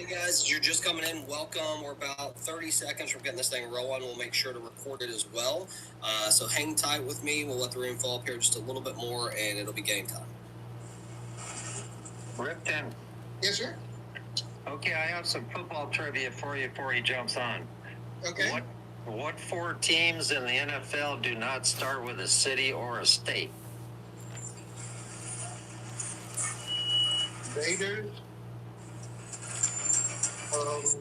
Guys, as you're just coming in, welcome. We're about 30 seconds from getting this thing rolling. We'll make sure to record it as well. So hang tight with me. We'll let the room fill up here just a little bit more, and it'll be game time. Ripton. Yes, sir. Okay, I have some football trivia for you before he jumps on. Okay. What four teams in the NFL do not start with a city or a state? Raiders. What else?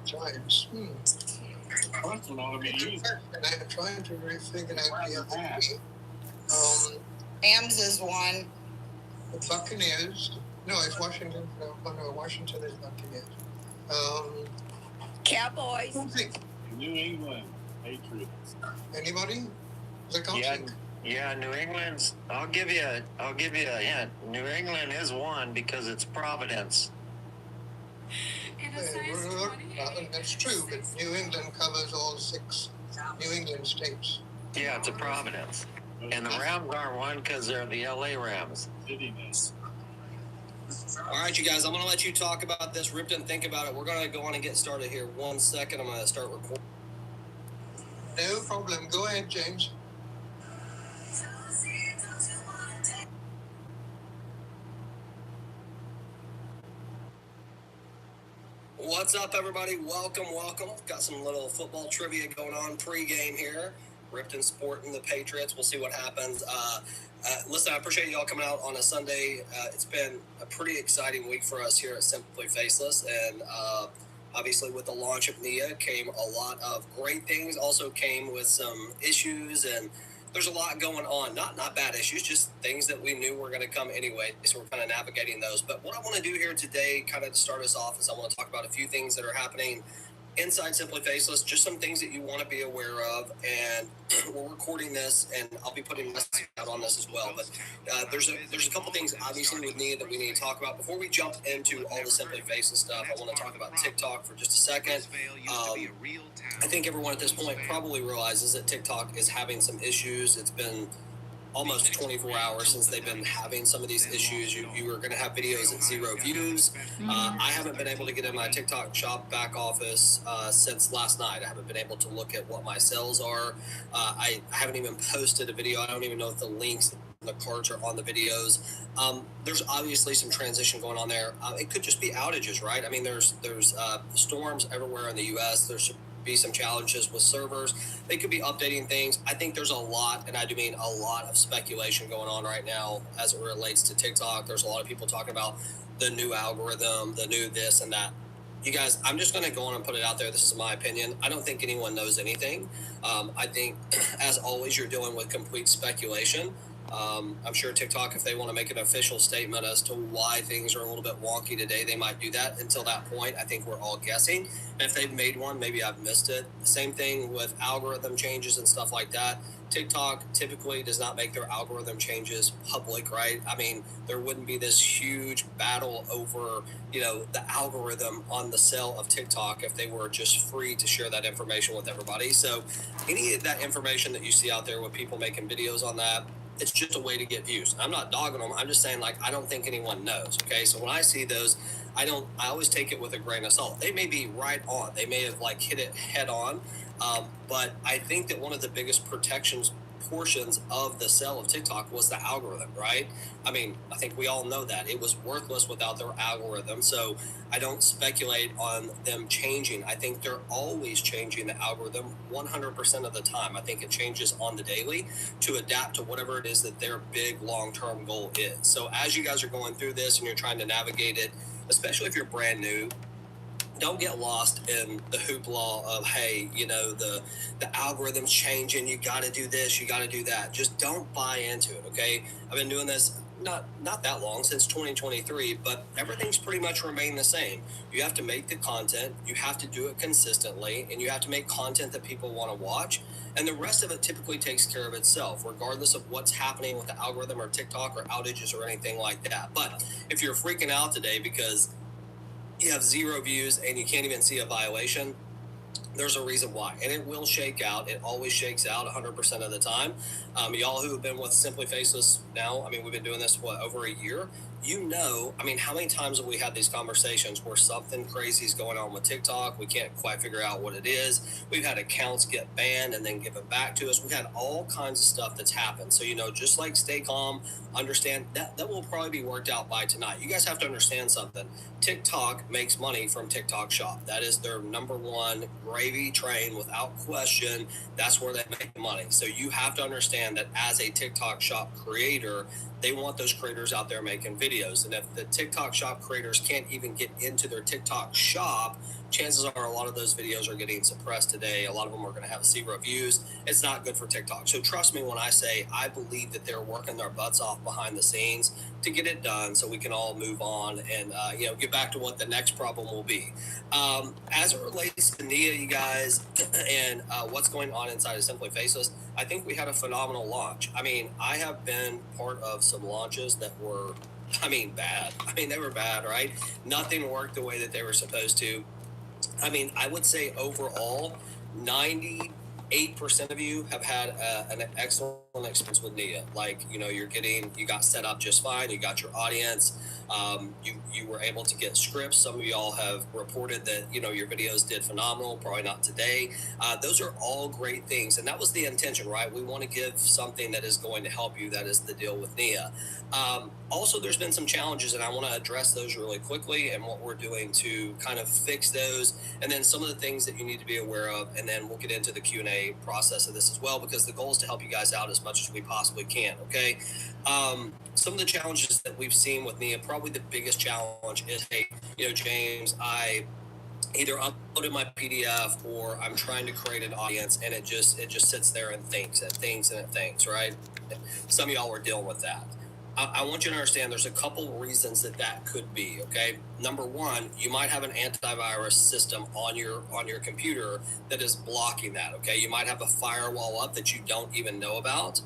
Giants. And I'm trying to figure out the other three. Rams is one. The Buccaneers. No, it's Washington. No, Washington is Buccaneers. Cowboys. New England Patriots. Anybody? The coaching? Yeah, New England's. I'll give you a hint. New England is one because it's Providence. That's true, but New England covers all 6 New England states. Yeah, it's a Providence. And the Rams aren't one because they're the LA Rams. All right, you guys, I'm going to let you talk about this. Ripton, think about it. We're going to go on and get started here. 1 second. I'm going to start recording. No problem. Go ahead, James. What's up, everybody? Welcome. Got some little football trivia going on pre-game here. Ripton sporting the Patriots. We'll see what happens. Listen, I appreciate y'all coming out on a Sunday. It's been a pretty exciting week for us here at Simply Faceless, and obviously with the launch of Nia came a lot of great things. Also came with some issues, and there's a lot going on. Not bad issues, just things that we knew were going to come anyway. So we're kind of navigating those. But what I want to do here today, kind of to start us off, is I want to talk about a few things that are happening inside Simply Faceless, just some things that you want to be aware of. And we're recording this, and I'll be putting messages out on this as well. But there's a couple things, obviously, with Nia that we need to talk about. Before we jump into all the Simply Faceless stuff, I want to talk about TikTok for just a second. I think everyone at this point probably realizes that TikTok is having some issues. It's been almost 24 hours since they've been having some of these issues. You are going to have videos at 0 views. I haven't been able to get in my TikTok shop back office since last night. I haven't been able to look at what my sales are. I haven't even posted a video. I don't even know if the links, the cards are on the videos. There's obviously some transition going on there. It could just be outages, right? I mean, there's storms everywhere in the U.S. There's be some challenges with servers. They could be updating things. I think there's a lot, and I do mean a lot of speculation going on right now as it relates to TikTok. There's a lot of people talking about the new algorithm, the new this and that. You guys, I'm just going to go on and put it out there. This is my opinion. I don't think anyone knows anything. I think, as always, you're dealing with complete speculation. I'm sure TikTok, if they want to make an official statement as to why things are a little bit wonky today, they might do that. Until that point, I think we're all guessing. And if they've made one, maybe I've missed it. Same thing with algorithm changes and stuff like that. TikTok typically does not make their algorithm changes public, right? I mean, there wouldn't be this huge battle over, the algorithm on the sale of TikTok if they were just free to share that information with everybody. So any of that information that you see out there with people making videos on that, it's just a way to get views. I'm not dogging them. I'm just saying, I don't think anyone knows. Okay. So when I see those, I always take it with a grain of salt. They may be right on. They may have hit it head on. But I think that one of the biggest portions of the sale of TikTok was the algorithm, right? I mean, I think we all know that it was worthless without their algorithm. So I don't speculate on them changing. I think they're always changing the algorithm 100% of the time. I think it changes on the daily to adapt to whatever it is that their big long-term goal is. So as you guys are going through this and you're trying to navigate it, especially if you're brand new, don't get lost in the hoopla of, hey, the algorithm's changing. You got to do this. You got to do that. Just don't buy into it. Okay. I've been doing this not that long, since 2023, but everything's pretty much remained the same. You have to make the content. You have to do it consistently, and you have to make content that people want to watch. And the rest of it typically takes care of itself, regardless of what's happening with the algorithm or TikTok or outages or anything like that. But if you're freaking out today because you have 0 views and you can't even see a violation, There's a reason why, and it will shake out. It always shakes out 100% of the time. Y'all who have been with Simply Faceless now, I mean, we've been doing this over a year. I mean, how many times have we had these conversations where something crazy is going on with TikTok? We can't quite figure out what it is. We've had accounts get banned and then given back to us. We've had all kinds of stuff that's happened. So, just like stay calm, understand that will probably be worked out by tonight. You guys have to understand something. TikTok makes money from TikTok Shop. That is their number one gravy train without question. That's where they make the money. So you have to understand that as a TikTok Shop creator, they want those creators out there making videos. And if the TikTok Shop creators can't even get into their TikTok Shop, chances are a lot of those videos are getting suppressed today. A lot of them are going to have 0 views. It's not good for TikTok. So trust me when I say I believe that they're working their butts off behind the scenes to get it done so we can all move on and, get back to what the next problem will be. As it relates to Nia, you guys, and what's going on inside of Simply Faceless, I think we had a phenomenal launch. I mean, I have been part of some launches that were, bad. They were bad, right? Nothing worked the way that they were supposed to. I would say overall, 98% of you have had an excellent experience with Nia. Like, you got set up just fine. You got your audience. You were able to get scripts. Some of y'all have reported that, your videos did phenomenal. Probably not today. Those are all great things. And that was the intention, right? We want to give something that is going to help you. That is the deal with Nia. Also, there's been some challenges, and I want to address those really quickly and what we're doing to kind of fix those, and then some of the things that you need to be aware of, and then we'll get into the Q&A process of this as well, because the goal is to help you guys out as much as we possibly can, okay? Some of the challenges that we've seen with Nia, probably the biggest challenge is, hey, James, I either uploaded my PDF or I'm trying to create an audience, and it just sits there and thinks, right? Some of y'all are dealing with that. I want you to understand there's a couple reasons that could be, okay? Number one, you might have an antivirus system on your computer that is blocking that, okay? You might have a firewall up that you don't even know about.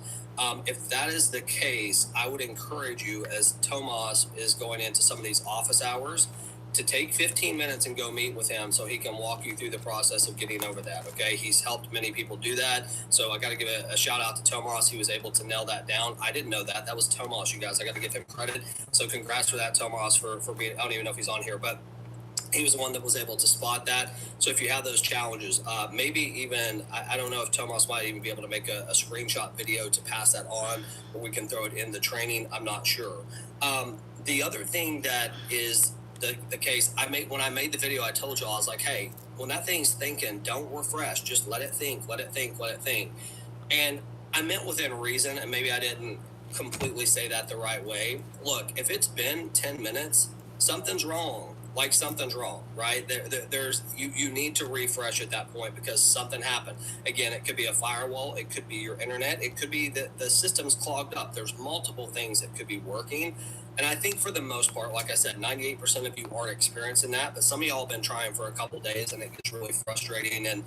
If that is the case, I would encourage you, as Tomas is going into some of these office hours, to take 15 minutes and go meet with him so he can walk you through the process of getting over that, okay? He's helped many people do that, so I got to give a shout out to Tomas. He was able to nail that down. I didn't know that. That was Tomas, you guys. I got to give him credit, so congrats for that, Tomas, for being, I don't even know if he's on here, but he was the one that was able to spot that. So if you have those challenges, maybe even, I don't know if Tomas might even be able to make a screenshot video to pass that on, or we can throw it in the training. I'm not sure. The other thing that is the case, when I made the video, I told you, I was like, hey, when that thing's thinking, don't refresh, just let it think. And I meant within reason, and maybe I didn't completely say that the right way. Look, if it's been 10 minutes, something's wrong. Like, something's wrong, right? You need to refresh at that point because something happened. Again, it could be a firewall, it could be your internet, it could be that the system's clogged up. There's multiple things that could be working. And I think for the most part, like I said, 98% of you aren't experiencing that, but some of y'all have been trying for a couple of days, and it gets really frustrating. And,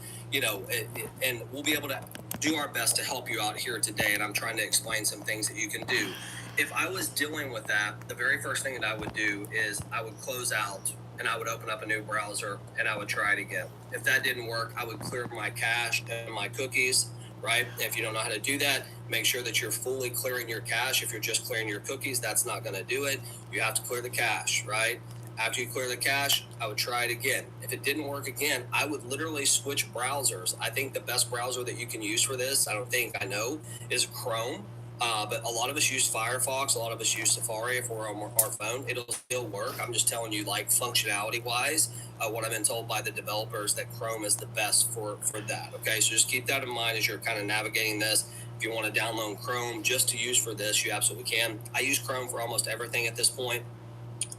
and we'll be able to do our best to help you out here today. And I'm trying to explain some things that you can do. If I was dealing with that, the very first thing that I would do is I would close out and I would open up a new browser and I would try it again. If that didn't work, I would clear my cache and my cookies, right? If you don't know how to do that, make sure that you're fully clearing your cache. If you're just clearing your cookies, that's not going to do it. You have to clear the cache, right? After you clear the cache, I would try it again. If it didn't work again, I would literally switch browsers. I think the best browser that you can use for this, I know, is Chrome. But a lot of us use Firefox. A lot of us use Safari if we're on our phone. It'll still work. I'm just telling you, like, functionality-wise, what I've been told by the developers, that Chrome is the best for that, okay? So just keep that in mind as you're kind of navigating this. If you want to download Chrome just to use for this, you absolutely can. I use Chrome for almost everything at this point,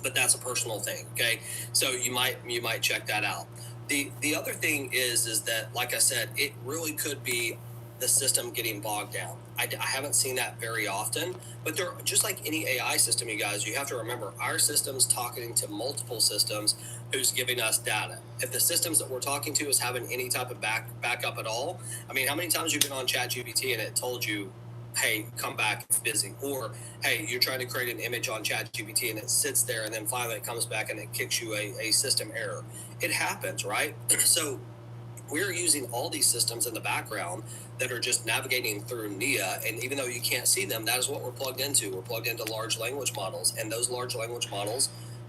but that's a personal thing, okay? So you might check that out. The other thing is that, like I said, it really could be the system getting bogged down. I haven't seen that very often, but they're just like any AI system, you guys. You have to remember, our system's talking to multiple systems who's giving us data. If the systems that we're talking to is having any type of backup at all, I mean, how many times you've been on ChatGPT and it told you, hey, come back, it's busy. Or, hey, you're trying to create an image on ChatGPT and it sits there and then finally it comes back and it kicks you a system error. It happens, right? So we're using all these systems in the background that are just navigating through NIA. And even though you can't see them, that is what we're plugged into. We're plugged into large language models, and those large language models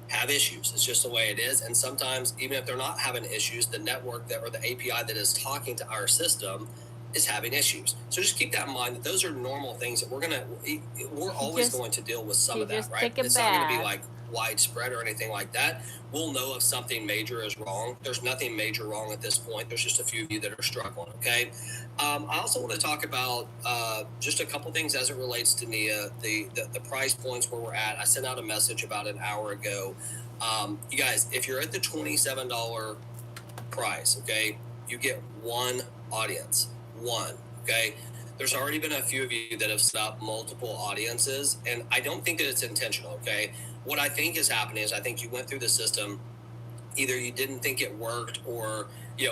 have issues. It's just the way it is. And sometimes, even if they're not having issues, the network that or the API that is talking to our system is having issues. So just keep that in mind that those are normal things that we're always going to deal with some of that, right? It's not going to be like widespread or anything like that. We'll know if something major is wrong. There's nothing major wrong at this point. There's just a few of you that are struggling. Okay. I also want to talk about just a couple things as it relates to NIA, the price points where we're at. I sent out a message about an hour ago. You guys, if you're at the $27 price, okay, you get one audience. One. Okay. There's already been a few of you that have set up multiple audiences, and I don't think that it's intentional. Okay. What I think is happening is I think you went through the system, either you didn't think it worked or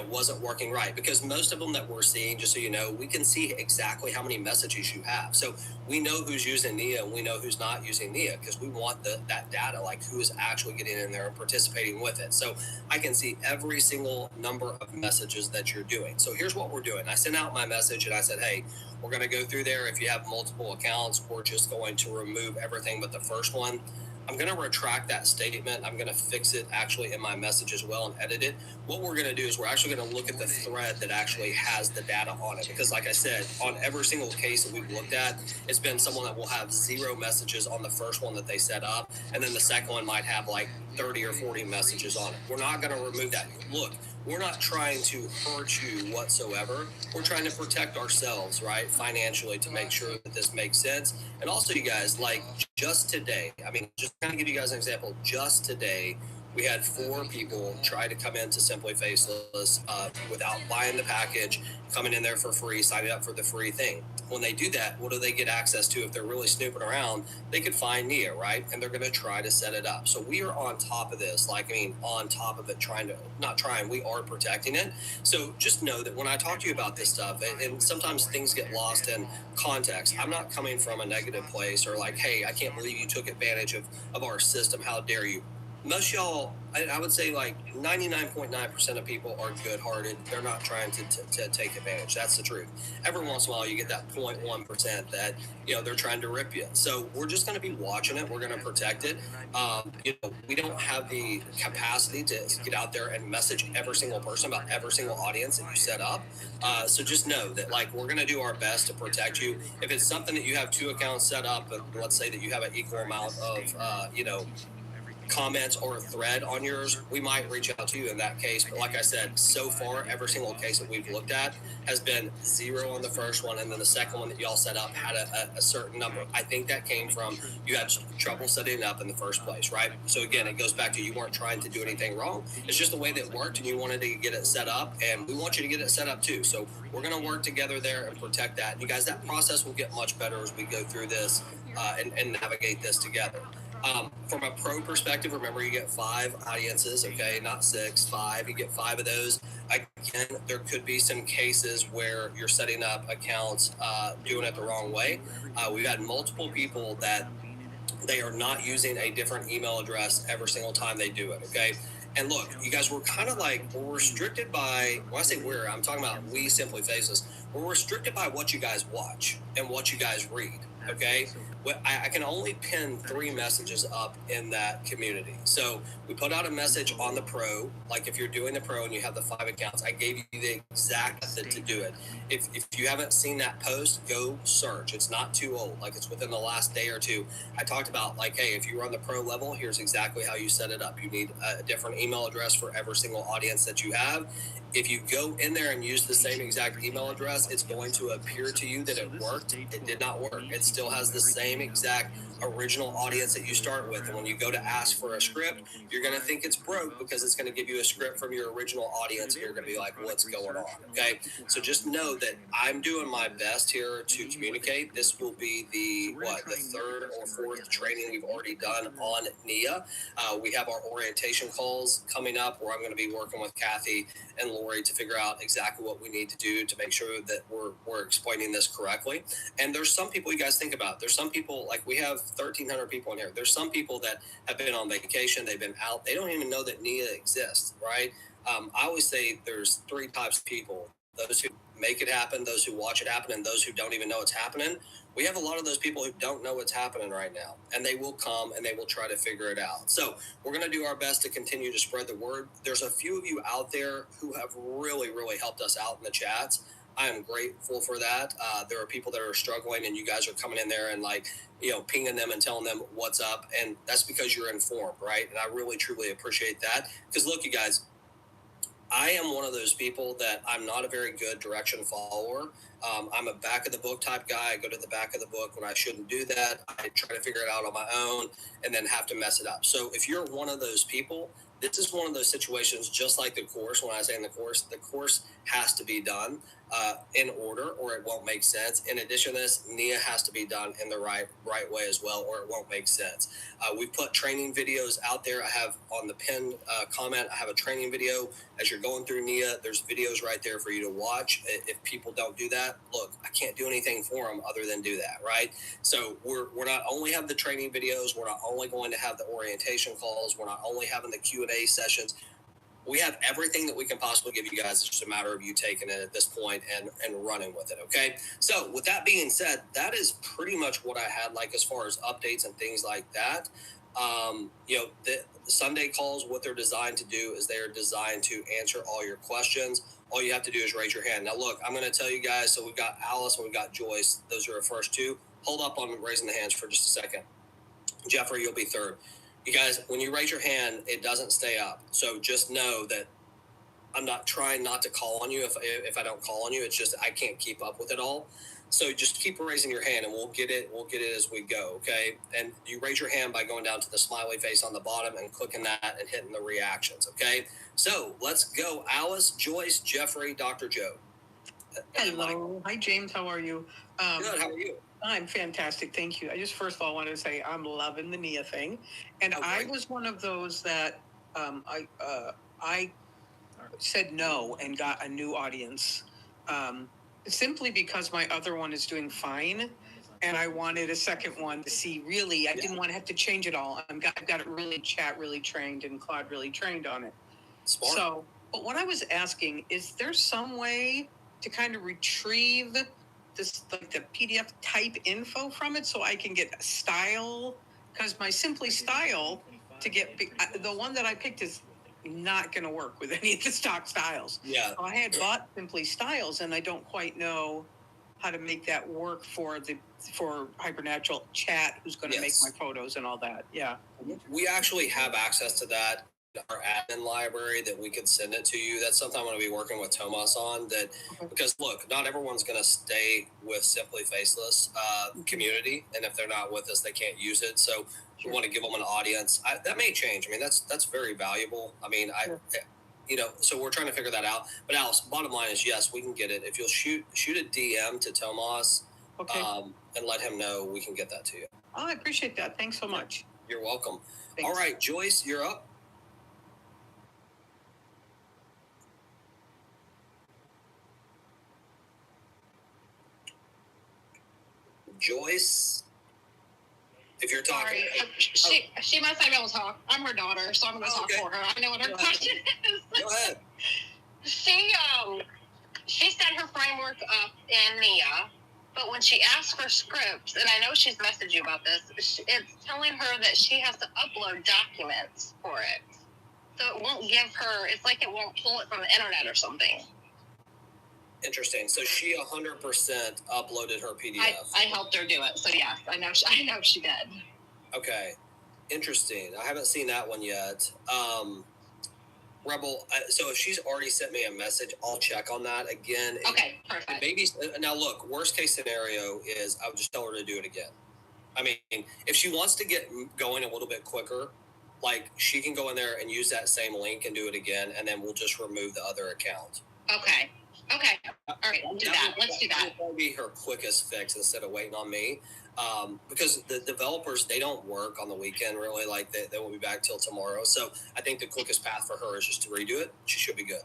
wasn't working right, because most of them that we're seeing, just so you know, we can see exactly how many messages you have. So we know who's using NIA and we know who's not using NIA, because we want that data, like who is actually getting in there and participating with it. So I can see every single number of messages that you're doing. So here's what we're doing. I sent out my message and I said, hey, we're going to go through there. If you have multiple accounts, we're just going to remove everything but the first one. I'm going to retract that statement. I'm going to fix it actually in my message as well and edit it. What we're going to do is we're actually going to look at the thread that actually has the data on it. Because like I said, on every single case that we've looked at, it's been someone that will have 0 messages on the first one that they set up. And then the second one might have like 30 or 40 messages on it. We're not going to remove that. Look, we're not trying to hurt you whatsoever. We're trying to protect ourselves, right, financially, to make sure that this makes sense. And also, you guys, like just today, I mean, just kind of give you guys an example, just today, we had 4 people try to come into Simply Faceless without buying the package, coming in there for free, signing up for the free thing. When they do that, what do they get access to? If they're really snooping around, they could find NIA, right? And they're going to try to set it up. So we are on top of this, on top of it, we are protecting it. So just know that when I talk to you about this stuff, and sometimes things get lost in context, I'm not coming from a negative place or like, hey, I can't believe you took advantage of our system. How dare you? Most y'all, I would say like 99.9% of people are good-hearted. They're not trying to take advantage. That's the truth. Every once in a while, you get that 0.1% that, they're trying to rip you. So we're just going to be watching it. We're going to protect it. We don't have the capacity to get out there and message every single person about every single audience that you set up. So just know that, like, we're going to do our best to protect you. If it's something that you have 2 accounts set up, but let's say that you have an equal amount of, comments or a thread on yours, we might reach out to you in that case. But like I said, so far, every single case that we've looked at has been 0 on the first one, and then the second one that y'all set up had a certain number. I think that came from you had trouble setting it up in the first place, right? So again, it goes back to you weren't trying to do anything wrong. It's just the way that it worked, and you wanted to get it set up, and we want you to get it set up too. So we're going to work together there and protect that. And you guys, that process will get much better as we go through this and navigate this together. From a pro perspective, remember you get 5 audiences, okay, not 6, 5. You get 5 of those. Again, there could be some cases where you're setting up accounts doing it the wrong way. We've had multiple people that they are not using a different email address every single time they do it, okay? And look, you guys, we're kind of like, we're restricted by, when I say we're, I'm talking about we Simply Faceless. We're restricted by what you guys watch and what you guys read, okay? I can only pin 3 messages up in that community. So we put out a message on the pro, like if you're doing the pro and you have the 5 accounts, I gave you the exact method to do it. If you haven't seen that post, go search. It's not too old, like it's within the last day or 2. I talked about like, hey, if you're on the pro level, here's exactly how you set it up. You need a different email address for every single audience that you have. If you go in there and use the same exact email address, it's going to appear to you that it worked. It did not work. It still has the same exact original audience that you start with. And when you go to ask for a script, you're going to think it's broke because it's going to give you a script from your original audience. And you're going to be like, what's going on? Okay. So just know that I'm doing my best here to communicate. This will be the 3rd or 4th training we've already done on NIA. We have our orientation calls coming up where I'm going to be working with Kathy and Lori to figure out exactly what we need to do to make sure that we're explaining this correctly. And there's some people you guys think about. There's some people, like we have 1,300 people in here. There's some people that have been on vacation. They've been out. They don't even know that NIA exists, right? I always say there's three types of people: those who make it happen, those who watch it happen, and those who don't even know it's happening. We have a lot of those people who don't know what's happening right now, and they will come and they will try to figure it out. So we're going to do our best to continue to spread the word. There's a few of you out there who have really, really helped us out in the chats. I am grateful for that. There are people that are struggling, and you guys are coming in there and pinging them and telling them what's up, and that's because you're informed, right? And I really, truly appreciate that. Because look, you guys, I am one of those people that I'm not a very good direction follower. I'm a back of the book type guy. I go to the back of the book when I shouldn't do that. I try to figure it out on my own and then have to mess it up. So if you're one of those people, this is one of those situations, just like the course. When I say in the course has to be done in order, or it won't make sense. In addition to this, Nia has to be done in the right way as well, or it won't make sense. We put training videos out there. I have on the pinned comment, I have a training video. As you're going through Nia, there's videos right there for you to watch. If people don't do that, look, I can't do anything for them other than do that, right? So we're not only have the training videos, we're not only going to have the orientation calls, we're not only having the Q&A sessions. We have everything that we can possibly give you guys. It's just a matter of you taking it at this point and running with it, okay? So with that being said, that is pretty much what I had as far as updates and things like that. The Sunday calls, what they're designed to do is they're designed to answer all your questions. All you have to do is raise your hand. Now, look, I'm going to tell you guys, so we've got Alice and we've got Joyce. Those are our first two. Hold up on raising the hands for just a second. Jeffrey, you'll be third. You guys, when you raise your hand, it doesn't stay up. So just know that I'm not trying not to call on you if I don't call on you. It's just I can't keep up with it all. So just keep raising your hand, and we'll get it as we go, okay? And you raise your hand by going down to the smiley face on the bottom and clicking that and hitting the reactions, okay? So let's go. Alice, Joyce, Jeffrey, Dr. Joe. Hello. Hi, James. How are you? Good. How are you? I'm fantastic. Thank you. I just first of all wanted to say I'm loving the Nia thing. And Okay. I was one of those that I said no and got a new audience simply because my other one is doing fine. And I wanted a second one to see really, I didn't want to have to change it all. I've got it really trained and Claude really trained on it. Smart. So, but what I was asking, is there some way to kind of retrieve this, the PDF type info from it so I can get style? Because my Simply Style the one that I picked is not going to work with any of the stock styles. Yeah. So I had bought Simply Styles and I don't quite know how to make that work for Hypernatural Chat, who's going to make my photos and all that. Yeah. We actually have access to that in our admin library that we could send it to you. That's something I'm going to be working with Tomas on. Because look, not everyone's going to stay with Simply Faceless community, and if they're not with us, they can't use it. So we want to give them an audience. That may change. I mean, that's very valuable. I mean, so we're trying to figure that out. But Alice, bottom line is yes, we can get it. If you'll shoot a DM to Tomas, and let him know, we can get that to you. Oh, I appreciate that. Thanks so much. You're welcome. Thanks. All right, Joyce, you're up. Joyce, if you're talking. Sorry, she must not be able to talk. I'm her daughter, so I'm going to talk for her. I know what her question is. Go ahead. She set her framework up in Nia, but when she asks for scripts, and I know she's messaged you about this, it's telling her that she has to upload documents for it. So it won't give her, it's like it won't pull it from the internet or something. Interesting. So she 100% uploaded her PDF. I helped her do it. So yes, I know she did. Okay. Interesting. I haven't seen that one yet. Rebel, so if she's already sent me a message, I'll check on that again. Okay, perfect. Now look, worst case scenario is I would just tell her to do it again. I mean, if she wants to get going a little bit quicker, she can go in there and use that same link and do it again, and then we'll just remove the other account. Okay. All right, we'll do that. Let's do that. That will probably be her quickest fix instead of waiting on me. Because the developers, they don't work on the weekend really. They won't be back till tomorrow. So I think the quickest path for her is just to redo it. She should be good.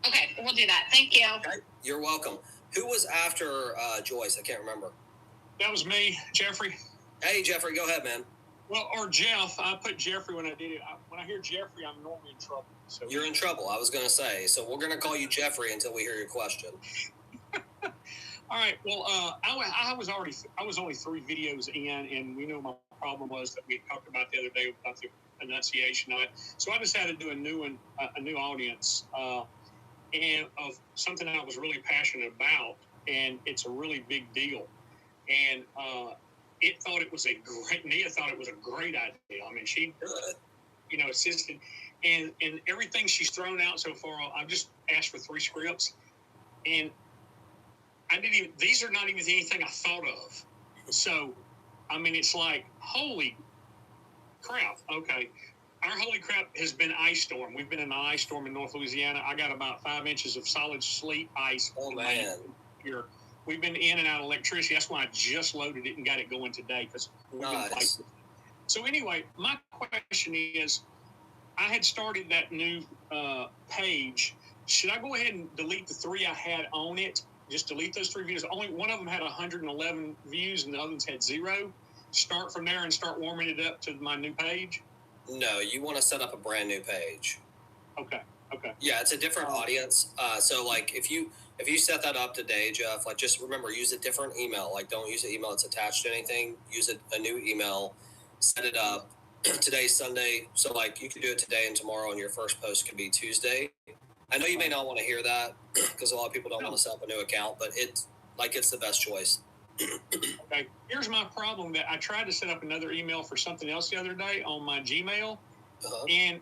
Okay, we'll do that. Thank you. Okay. You're welcome. Who was after Joyce? I can't remember. That was me, Jeffrey. Hey, Jeffrey, go ahead, man. Well, or Jeff. I put Jeffrey when I did it. When I hear Jeffrey, I'm normally in trouble. So You're in trouble. I was going to say. So we're going to call you Jeffrey until we hear your question. All right. Well, I was only 3 videos in, and we know my problem was that we talked about the other day about the enunciation of it. So I decided to do a new one, a new audience, and of something I was really passionate about, and it's a really big deal. And Nia thought it was a great idea. I mean, she, assisted, and everything she's thrown out so far. I've just asked for 3 scripts, and these are not even anything I thought of. So, I mean, it's like, holy crap. Okay. Our holy crap has been ice storm. We've been in an ice storm in North Louisiana. I got about 5 inches of solid sleet ice. Oh, man. Here. We've been in and out of electricity. That's why I just loaded it and got it going today. Because nice. So anyway, my question is, I had started that new page. Should I go ahead and delete the 3 I had on it? Just delete those 3 videos. Only one of them had 111 views and the other ones had 0. Start from there and start warming it up to my new page? No, you want to set up a brand new page. Okay. Yeah, it's a different audience. So like if you set that up today, Jeff, like just remember, use a different email. Like don't use an email that's attached to anything. Use a new email. Set it up. Today's Sunday, so like you can do it today and tomorrow, and your first post could be Tuesday. I know you may not want to hear that because a lot of people don't want to set up a new account, but it's the best choice. Okay. Here's my problem: that I tried to set up another email for something else the other day on my Gmail, and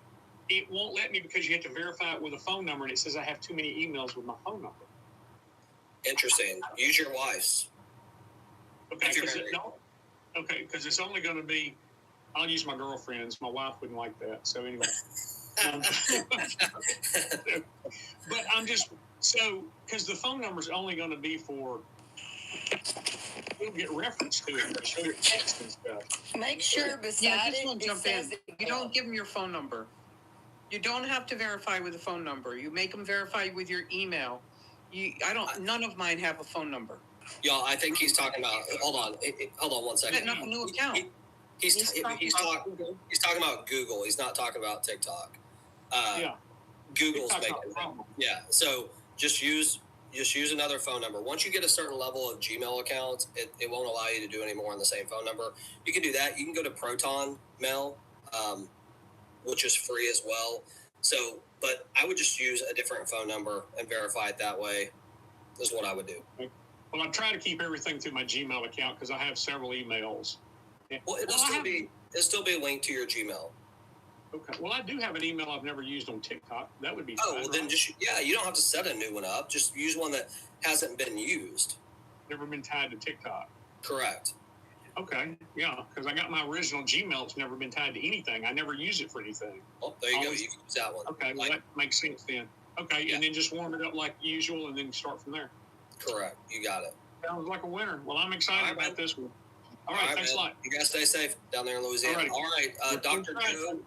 it won't let me because you have to verify it with a phone number, and it says I have too many emails with my phone number. Interesting. Use your wife's. Okay, because it's only going to be. I'll use my girlfriend's. My wife wouldn't like that. So anyway. But I'm just because the phone number is only going to be for. You'll get reference to it. Show your text and stuff. Make sure beside it says you don't give them your phone number. You don't have to verify with a phone number. You make them verify with your email. None of mine have a phone number. Y'all, I think he's talking about. Hold on 1 second. Setting up a new account. He's talking about Google. He's not talking about TikTok. Google's making it. Yeah. So just use another phone number. Once you get a certain level of Gmail accounts, it won't allow you to do any more on the same phone number. You can do that. You can go to Proton Mail, which is free as well. So, but I would just use a different phone number and verify it that way. Is what I would do. Well, I try to keep everything through my Gmail account because I have several emails. Well, it'll still be linked to your Gmail. Okay. Well, I do have an email I've never used on TikTok. That would be fine. Well, then you don't have to set a new one up. Just use one that hasn't been used. Never been tied to TikTok. Correct. Okay. Yeah, because I got my original Gmail. It's never been tied to anything. I never use it for anything. Oh, there you go. You can use that one. Okay. Well, that makes sense then. Okay. Yeah. And then just warm it up like usual and then start from there. Correct. You got it. Sounds like a winner. Well, I'm excited about this one. All right. Thanks a lot. You guys stay safe down there in Louisiana. All right. Dr. Joe.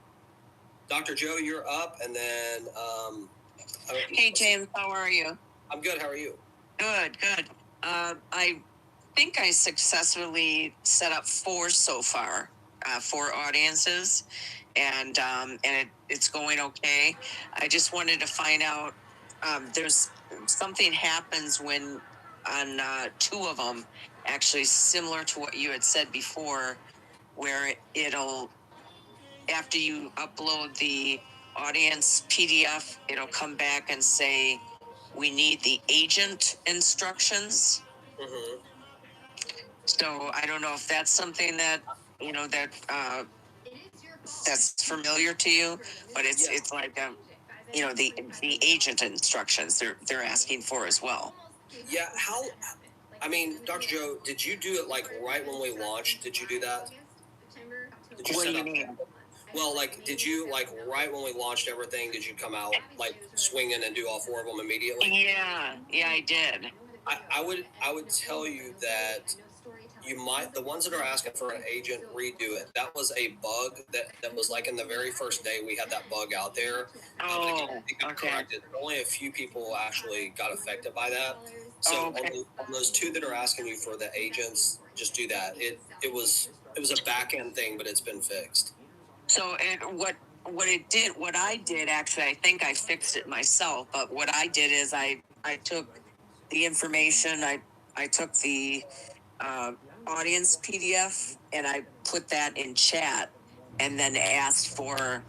Dr. Joe, you're up, and then. Hey, James, how are you? I'm good. How are you? Good. I think I successfully set up 4 so far, 4 audiences, and it's going okay. I just wanted to find out. There's something happens when on 2 of them, actually similar to what you had said before, where it'll. After you upload the audience PDF, it'll come back and say, we need the agent instructions. Mm-hmm. So I don't know if that's something that, that's familiar to you, but it's like, the agent instructions they're asking for as well. Yeah. Dr. Joe, did you do it like right when we launched? Did you do that? Did you what set do you up? mean? Well, like, did you, like, right when we launched everything, did you come out, like, swinging and do all 4 of them immediately? Yeah, I did. I would tell you that the ones that are asking for an agent, redo it. That was a bug that was, like, in the very first day we had that bug out there. It got corrected. Only a few people actually got affected by that. So on those 2 that are asking you for the agents, just do that. It was It was a back end thing, but it's been fixed. So what I did actually, I think I fixed it myself. But what I did is I took the information. I took the audience PDF and I put that in chat, and then asked for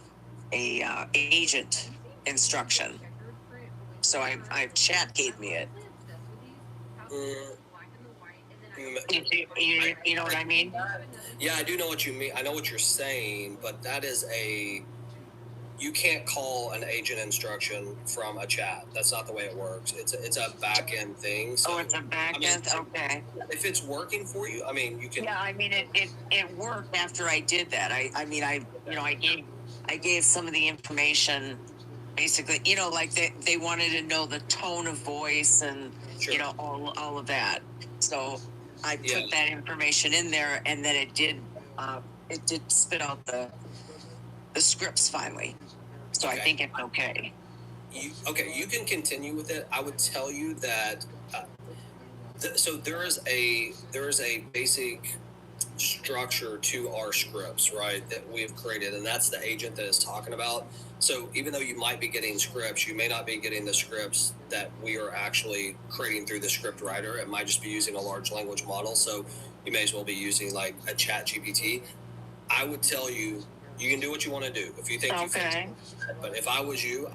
a agent instruction. So I chat gave me it. You know what I mean? Yeah, I do know what you mean. I know what you're saying, but that is you can't call an agent instruction from a chat. That's not the way it works. It's a back end thing. So, it's a back end. Okay. If it's working for you, I mean, you can. Yeah, I mean it worked after I did that. I gave some of the information. Basically, like they wanted to know the tone of voice and Sure. all of that. So I put that information in there, and then it did spit out the scripts finally. So okay. I think it's okay. You can continue with it. I would tell you that. So there is a basic structure to our scripts, right, that we've created, and that's the agent that is talking about. So even though you might be getting scripts, you may not be getting the scripts that we are actually creating through the script writer. It might just be using a large language model. So you may as well be using like a chat GPT. I would tell you, you can do what you want to do if you think you can. But if I was you,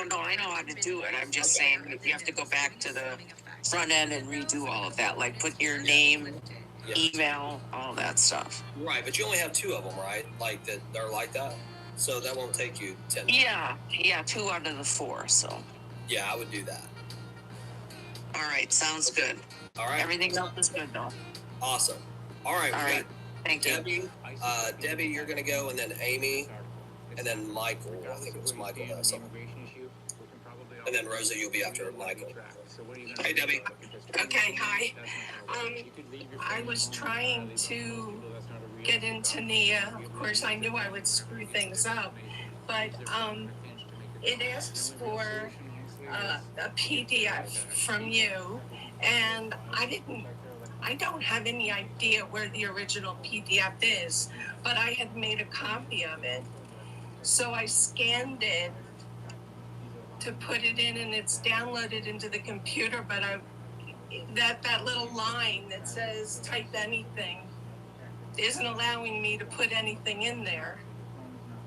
No, I know how to do it. I'm just saying you have to go back to the front end and redo all of that, like put your name, email, all that stuff. Right, but you only have 2 of them, right? Like that they're like that, so that won't take you 10 minutes. Yeah, 2 out of the 4. So yeah, I would do that. All right, sounds good. All right, everything else is good though. Awesome. All right, thank you, Debbie. You're gonna go, and then Amy. And then Michael, I think it was Michael that something. And then Rosa, you'll be after Michael. Hey, Debbie. Okay, hi. I was trying to get into Nia. Of course, I knew I would screw things up, but it asks for a PDF from you, and I don't have any idea where the original PDF is, but I had made a copy of it. So I scanned it to put it in, and it's downloaded into the computer, but that little line that says type anything isn't allowing me to put anything in there.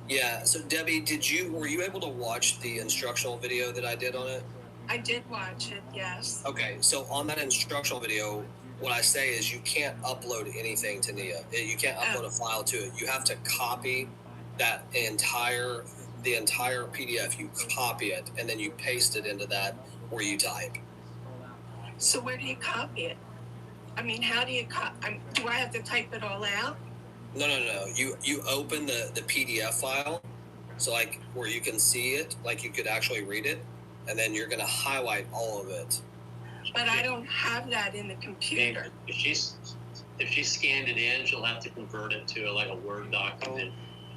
Yeah, so Debbie, were you able to watch the instructional video that I did on it? I did watch it, yes. Okay, so on that instructional video, what I say is you can't upload anything to Nia. You can't upload a file to it. You have to copy that the entire PDF. You copy it and then you paste it into that where you type. So where do you copy it? I mean, how do you do I have to type it all out? No. You open the PDF file, so like where you can see it, like you could actually read it, and then you're gonna highlight all of it. But I don't have that in the computer. If she scanned it in, she'll have to convert it to like a Word document.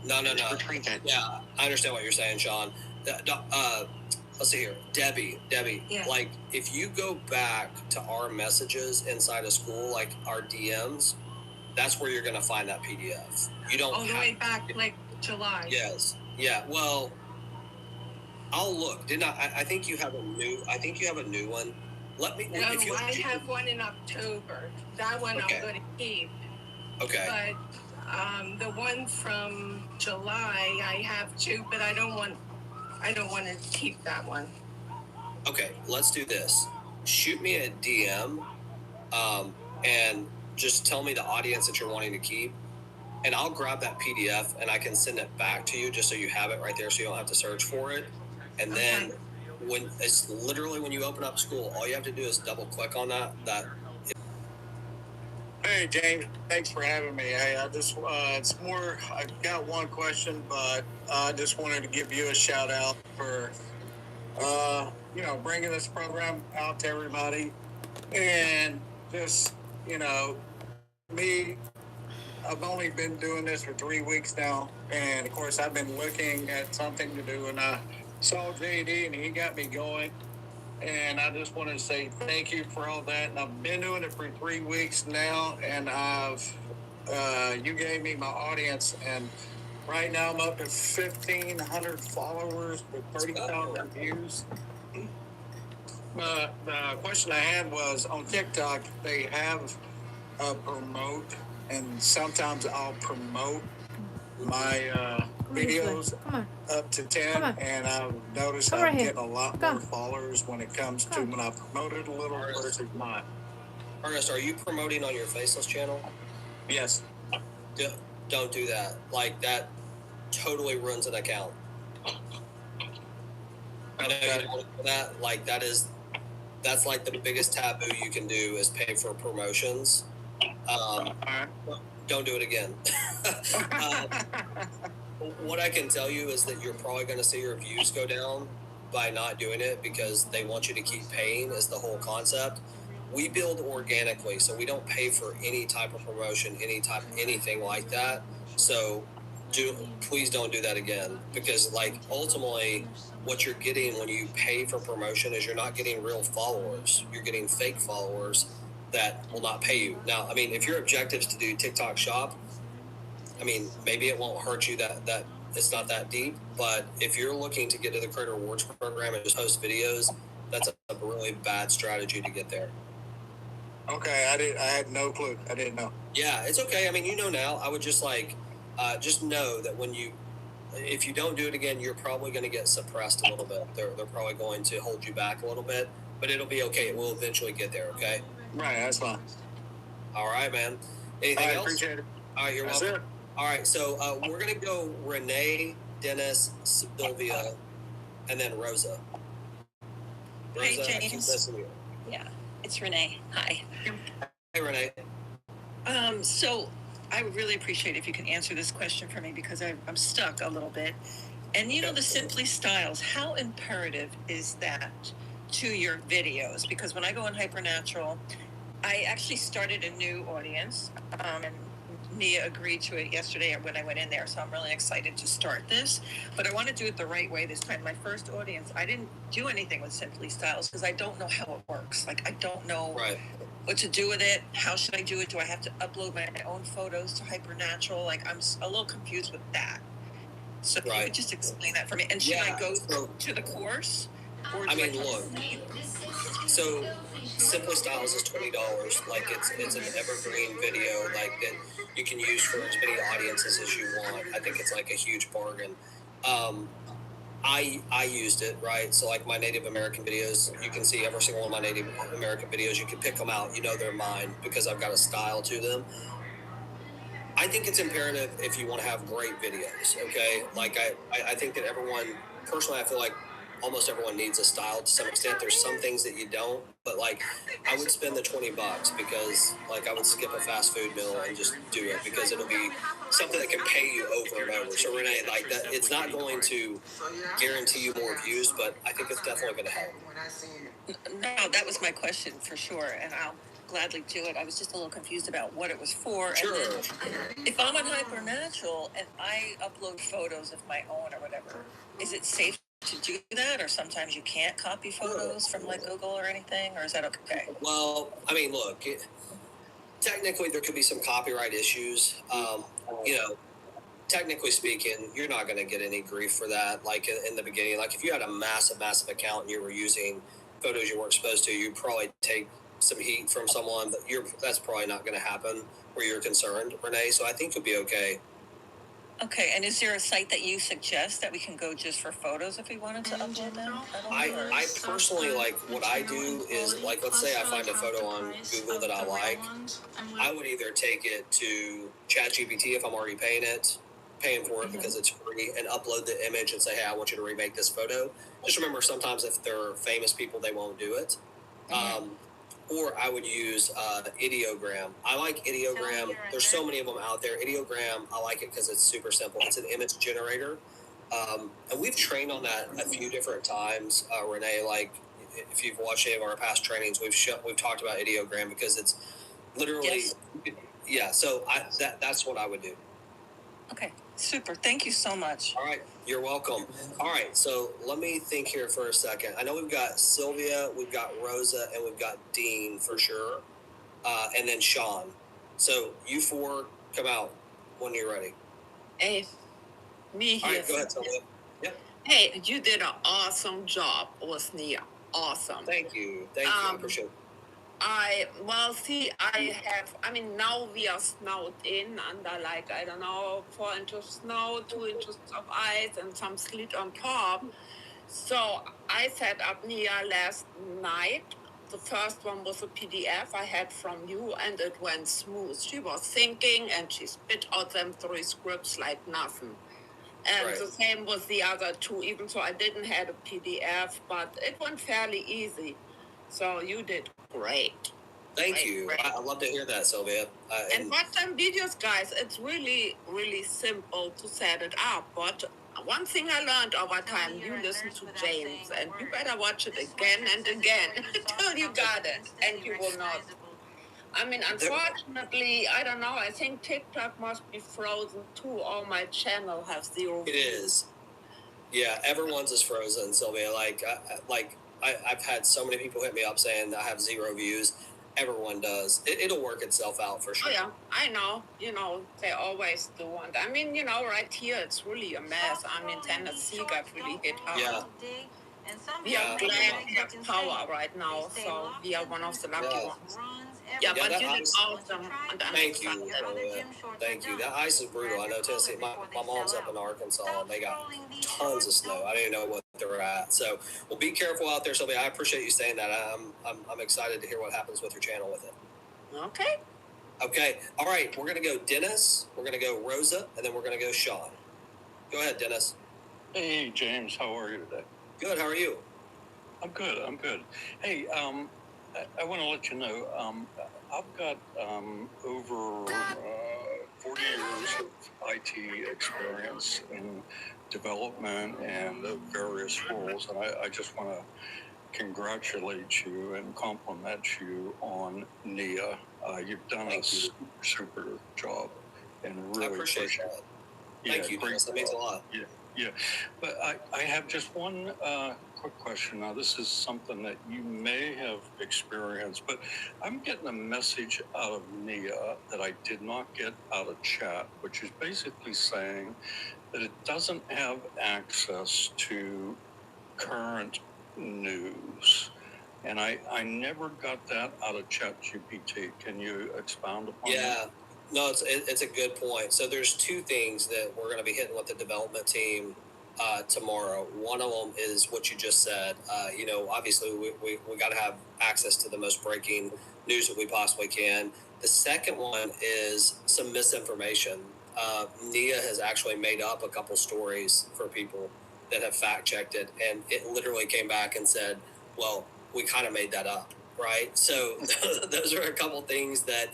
No. Yeah, I understand what you're saying, Sean. Let's see here. Debbie, yeah. Like if you go back to our messages inside of school, like our DMs, that's where you're going to find that PDF. You don't all the way back like July. Yes. Yeah. Well, I'll look. I think you have a new one. Let me. No, I have one in October. That one I'm going to keep. Okay. But the one from July, I have 2, but I don't want to keep that one. Okay, let's do this. Shoot me a DM, and just tell me the audience that you're wanting to keep, and I'll grab that PDF and I can send it back to you just so you have it right there, so you don't have to search for it. And then when you open up school, all you have to do is double click on that. Hey, James. Thanks for having me. Hey, I just, it's more, I've got one question, but I just wanted to give you a shout out for, bringing this program out to everybody. And just, me, I've only been doing this for 3 weeks now. And of course, I've been looking at something to do, and I saw JD and he got me going. And I just want to say thank you for all that. And I've been doing it for 3 weeks now, and you gave me my audience, and right now I'm up to 1,500 followers with 30,000 views. The question I had was on TikTok, they have a promote, and sometimes I'll promote my videos up to 10, and I've noticed I'm getting a lot more followers when it comes to when I promote it a little versus not. Ernest, are you promoting on your Faceless channel? Yes. Don't do that. Like, that totally ruins an account. I know you don't want to do that. Like, that's like the biggest taboo you can do is pay for promotions. Don't do it again. What I can tell you is that you're probably going to see your views go down by not doing it because they want you to keep paying is the whole concept. We build organically, so we don't pay for any type of promotion, anything like that. So please don't do that again, because like ultimately what you're getting when you pay for promotion is you're not getting real followers. You're getting fake followers that will not pay you. Now, I mean, if your objective is to do TikTok shop, I mean, maybe it won't hurt you that it's not that deep, but if you're looking to get to the Creator Rewards program and just post videos, that's a really bad strategy to get there. Okay, I had no clue. I didn't know. Yeah, it's okay. I mean, you know now. I would just just know that if you don't do it again, you're probably going to get suppressed a little bit. They're probably going to hold you back a little bit, but it'll be okay. It will eventually get there, okay? Right, that's fine. All right, man. Anything else? Appreciate it. All right, you're welcome. It. All right, so we're going to go Renee, Dennis, Sylvia, and then Rosa. Rosa, hey, James. Yeah, it's Renee. Hi. Hey, Renee. So I would really appreciate if you can answer this question for me because I'm stuck a little bit. And the Simply Styles, how imperative is that to your videos? Because when I go on Hypernatural, I actually started a new audience, and Nia agreed to it yesterday when I went in there, so I'm really excited to start this. But I want to do it the right way this time. My first audience, I didn't do anything with Simply Styles because I don't know how it works. Like, I don't know what to do with it. How should I do it? Do I have to upload my own photos to Hypernatural? Like, I'm a little confused with that. So if you could just explain that for me. And should I go to the course? Or I mean, look. So Simply Styles is $20. Like, it's an evergreen video, like, that you can use for as many audiences as you want. I think it's like a huge bargain. I used it, right? So like my Native American videos, you can see every single one of my Native American videos. You can pick them out. You know they're mine because I've got a style to them. I think it's imperative if you want to have great videos, okay? Like I think that personally, I feel like almost everyone needs a style to some extent. There's some things that you don't, but like I would spend the $20 because like I would skip a fast food meal and just do it because it'll be something that can pay you over and over. So Renee, like that, it's not going to guarantee you more views, but I think it's definitely going to help. No, that was my question for sure, and I'll gladly do it. I was just a little confused about what it was for. Sure. And then if I'm on Hypernatural and I upload photos of my own or whatever, is it safe to do that, or sometimes you can't copy photos from like Google or anything, or is that okay? Well, I mean, look, technically there could be some copyright issues. Technically speaking, you're not going to get any grief for that. Like in the beginning, like if you had a massive account and you were using photos you weren't supposed to, you'd probably take some heat from someone, but that's probably not going to happen where you're concerned, Renee. So I think you'll be okay. Okay, and is there a site that you suggest that we can go just for photos if we wanted to upload them? I personally, like, what I do is, like, let's say I find a photo on Google that I like, I would either take it to ChatGPT if I'm already paying for it because it's free, and upload the image and say, hey, I want you to remake this photo. Just remember, sometimes if they're famous people, they won't do it. or I would use ideogram. I like ideogram. There's so many of them out there. Ideogram, I like it because it's super simple. It's an image generator. And we've trained on that a few different times, Renee. Like, if you've watched any of our past trainings, we've talked about ideogram because it's literally, yeah. So that's what I would do. Okay, super. Thank you so much. All right, you're welcome. All right, so let me think here for a second. I know we've got Sylvia, we've got Rosa, and we've got Dean for sure, and then Sean. So you four come out when you're ready. Hey, me All here. right, go ahead, Sylvia. Yep. Hey, you did an awesome job with Nia. Awesome. Thank you. Thank you. I appreciate it. Now we are snowed in under like, I don't know, 4 inches of snow, 2 inches of ice, and some sleet on top. So I set up Nia last night. The first one was a PDF I had from you, and it went smooth. She was thinking, and she spit out them 3 scripts like nothing. And the same with the other 2, even though I didn't have a PDF, but it went fairly easy. So you did great. Thank you. Great. I love to hear that, Sylvia. And watch them videos, guys. It's really, really simple to set it up. But one thing I learned over time, you listen to James, and you better watch it again and again until you got it, and you will not. Unfortunately, I don't know. I think TikTok must be frozen too. All my channel have 0 views. It is. Yeah, everyone's is frozen, Sylvia. I've had so many people hit me up saying I have 0 views. Everyone does. It'll work itself out for sure. Oh, yeah, I know. They always do. And right here, it's really a mess. Tennessee got really hit hard. Yeah. We are glad we have power right now, so we are one of the lucky ones. Yeah, but you did awesome. Thank you. Thank you. That ice is brutal. I know Tennessee. My mom's up in Arkansas, and they got tons of snow. I didn't know what they're at. So, well, be careful out there, Sylvia. I appreciate you saying that. I'm excited to hear what happens with your channel with it. Okay. Okay. All right. We're gonna go Dennis. We're gonna go Rosa, and then we're gonna go Sean. Go ahead, Dennis. Hey, James. How are you today? Good. How are you? I'm good. Hey, I want to let you know, I've got over 40 years of IT experience in development and various roles, and I just want to congratulate you and compliment you on Nia. You've done a super job, and really I appreciate that. Thank you, Chris. That means a lot. Yeah. But I have just one quick question. Now, this is something that you may have experienced, but I'm getting a message out of Nia that I did not get out of chat, which is basically saying that it doesn't have access to current news. And I never got that out of ChatGPT. Can you expound upon that? Yeah. No, it's a good point. So there's 2 things that we're going to be hitting with the development team tomorrow. One of them is what you just said. Obviously we got to have access to the most breaking news that we possibly can. The second one is some misinformation. Nia has actually made up a couple stories for people that have fact checked it, and it literally came back and said, well, we kind of made that up, right? So those are a couple things that,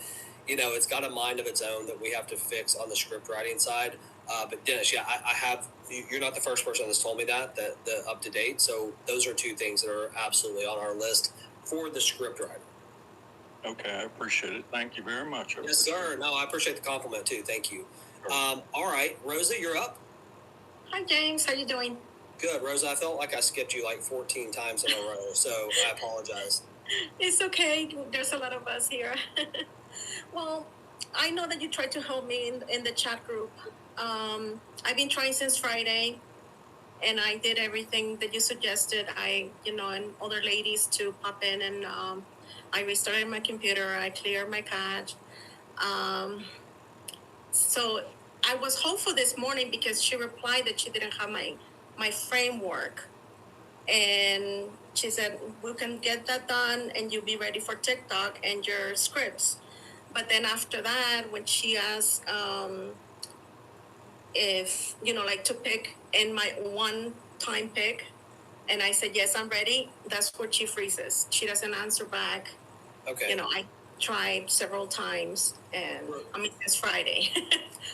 it's got a mind of its own that we have to fix on the script writing side. But Dennis, yeah, I have, you're not the first person that's told me that up to date. So those are 2 things that are absolutely on our list for the script writer. Okay, I appreciate it. Thank you very much. Yes, sir. No, I appreciate the compliment too. Thank you. All right, Rosa, you're up. Hi, James. How you doing? Good, Rosa. I felt like I skipped you like 14 times in a row, so I apologize. It's okay. There's a lot of us here. Well, I know that you tried to help me in the chat group. I've been trying since Friday, and I did everything that you suggested. And other ladies to pop in, and I restarted my computer. I cleared my cache. So I was hopeful this morning because she replied that she didn't have my framework. And she said, we can get that done and you'll be ready for TikTok and your scripts. But then after that, when she asked if, to pick in my one-time pick, and I said, yes, I'm ready, that's where she freezes. She doesn't answer back. Okay. You know, I tried several times, and I mean, it's Friday.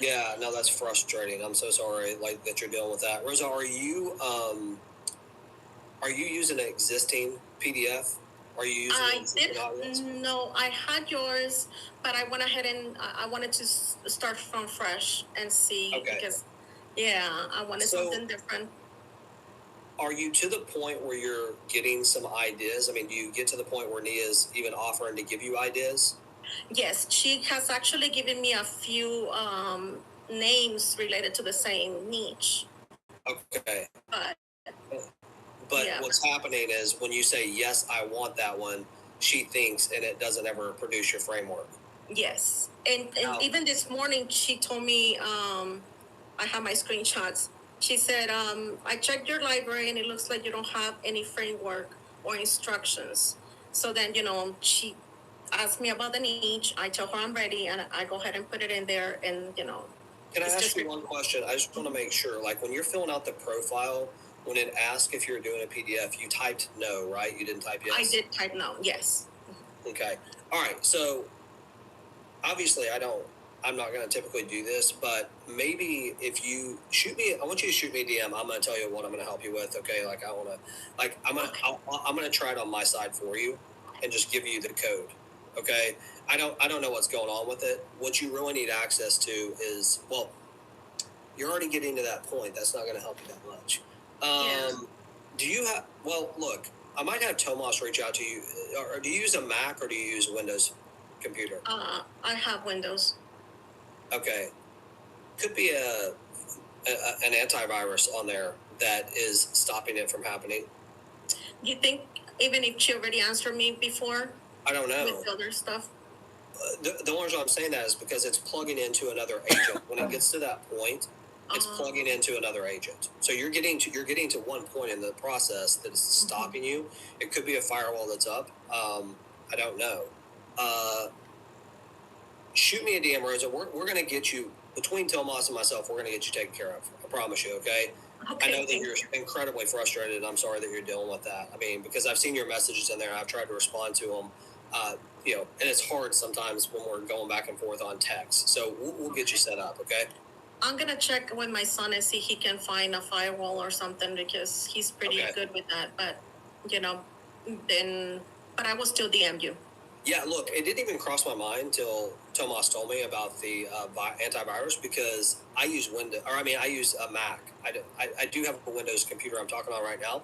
Yeah, no, that's frustrating. I'm so sorry, like that you're dealing with that. Rosa, are you using an existing PDF? Are you using an I existing did. audience? No, I had yours, but I went ahead and I wanted to start from fresh and see Okay. because, yeah, I wanted So- something different. Are you to the point where you're getting some ideas? I mean, do you get to the point where Nia's even offering to give you ideas? Yes, she has actually given me a few names related to the same niche. Okay. But But what's happening is when you say, yes, I want that one, she thinks and it doesn't ever produce your framework. yes, and even this morning she told me, I have my screenshots. She said, I checked your library and it looks like you don't have any framework or instructions. So then, she asked me about the niche. I tell her I'm ready and I go ahead and put it in there and, Can I ask you one question? I just want to make sure, like when you're filling out the profile, when it asks if you're doing a PDF, you typed no, right? You didn't type yes? I did type no, yes. Okay. All right. So obviously I'm not going to typically do this, but maybe if you I want you to shoot me a DM. I'm going to tell you what I'm going to help you with. Okay. Like I'm going to try it on my side for you and just give you the code. Okay. I don't know what's going on with it. What you really need access to is, well, you're already getting to that point. That's not going to help you that much. Do you have, well, look, I might have Tomas reach out to you. Or do you use a Mac or do you use a Windows computer? I have Windows. Okay. Could be an antivirus on there that is stopping it from happening. Do you think even if she already answered me before? I don't know. With other stuff? The only reason I'm saying that is because it's plugging into another agent. When it gets to that point, it's plugging into another agent. So you're getting to one point in the process that is stopping you. It could be a firewall that's up. I don't know. Shoot me a DM, Rosa. We're going to get you, between Tomas and myself, we're going to get you taken care of. I promise you, okay? I know that you're incredibly frustrated, and I'm sorry that you're dealing with that. I mean, because I've seen your messages in there, I've tried to respond to them, and it's hard sometimes when we're going back and forth on text. So we'll get you set up, okay? I'm going to check with my son and see if he can find a firewall or something because he's pretty good with that. But, but I will still DM you. Yeah, look, it didn't even cross my mind till Tomas told me about the antivirus because I use I use a Mac. I do have a Windows computer I'm talking about right now,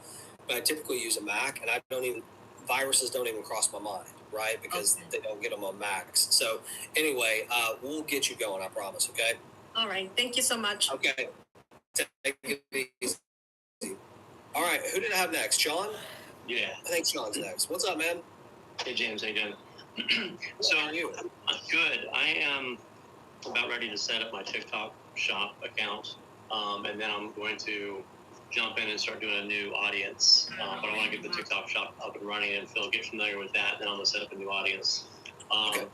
but I typically use a Mac, and viruses don't even cross my mind, right? Because they don't get them on Macs. So anyway, we'll get you going, I promise, okay? All right, thank you so much. Okay, take it easy. All right, who did I have next? Sean? Yeah. I think Sean's next. What's up, man? Hey, James, how you doing? So how are you? Good. I am about ready to set up my TikTok shop account, and then I'm going to jump in and start doing a new audience. But I want to get the TikTok shop up and running, and Phil, get familiar with that. Then I'm going to set up a new audience. Why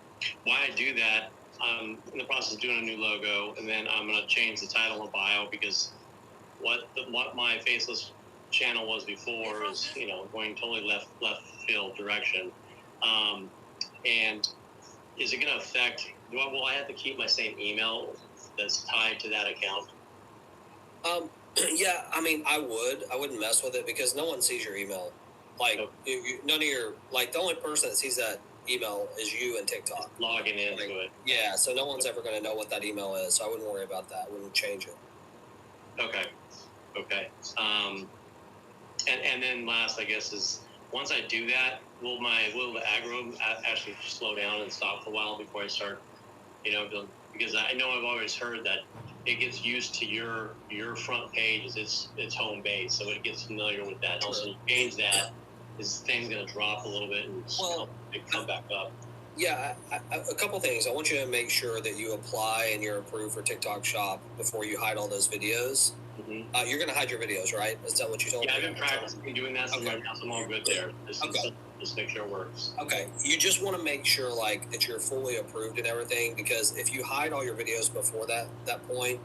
I do that, I'm in the process of doing a new logo, and then I'm going to change the title and bio because what my faceless channel was before is going totally left field direction. And is it going to affect? Will I have to keep my same email that's tied to that account? Yeah, I mean, I wouldn't mess with it because no one sees your email. Like, none of your, like, the only person that sees that email is you and TikTok. Logging into it. Yeah, so no one's ever going to know what that email is, so I wouldn't worry about that. I wouldn't change it. Okay. And then last, I guess, is once I do that, will the aggro actually slow down and stop for a while before I start, because I know I've always heard that it gets used to your front page as its home base, so it gets familiar with that. And also, you change that, this thing's going to drop a little bit and come back up. Yeah, a couple things. I want you to make sure that you apply and you're approved for TikTok Shop before you hide all those videos. Mm-hmm. You're going to hide your videos, right? Is that what you told me? Yeah, I've been practicing doing that, so right now I'm all good there. Just make sure it works. Okay. You just want to make sure, like, that you're fully approved and everything, because if you hide all your videos before that point,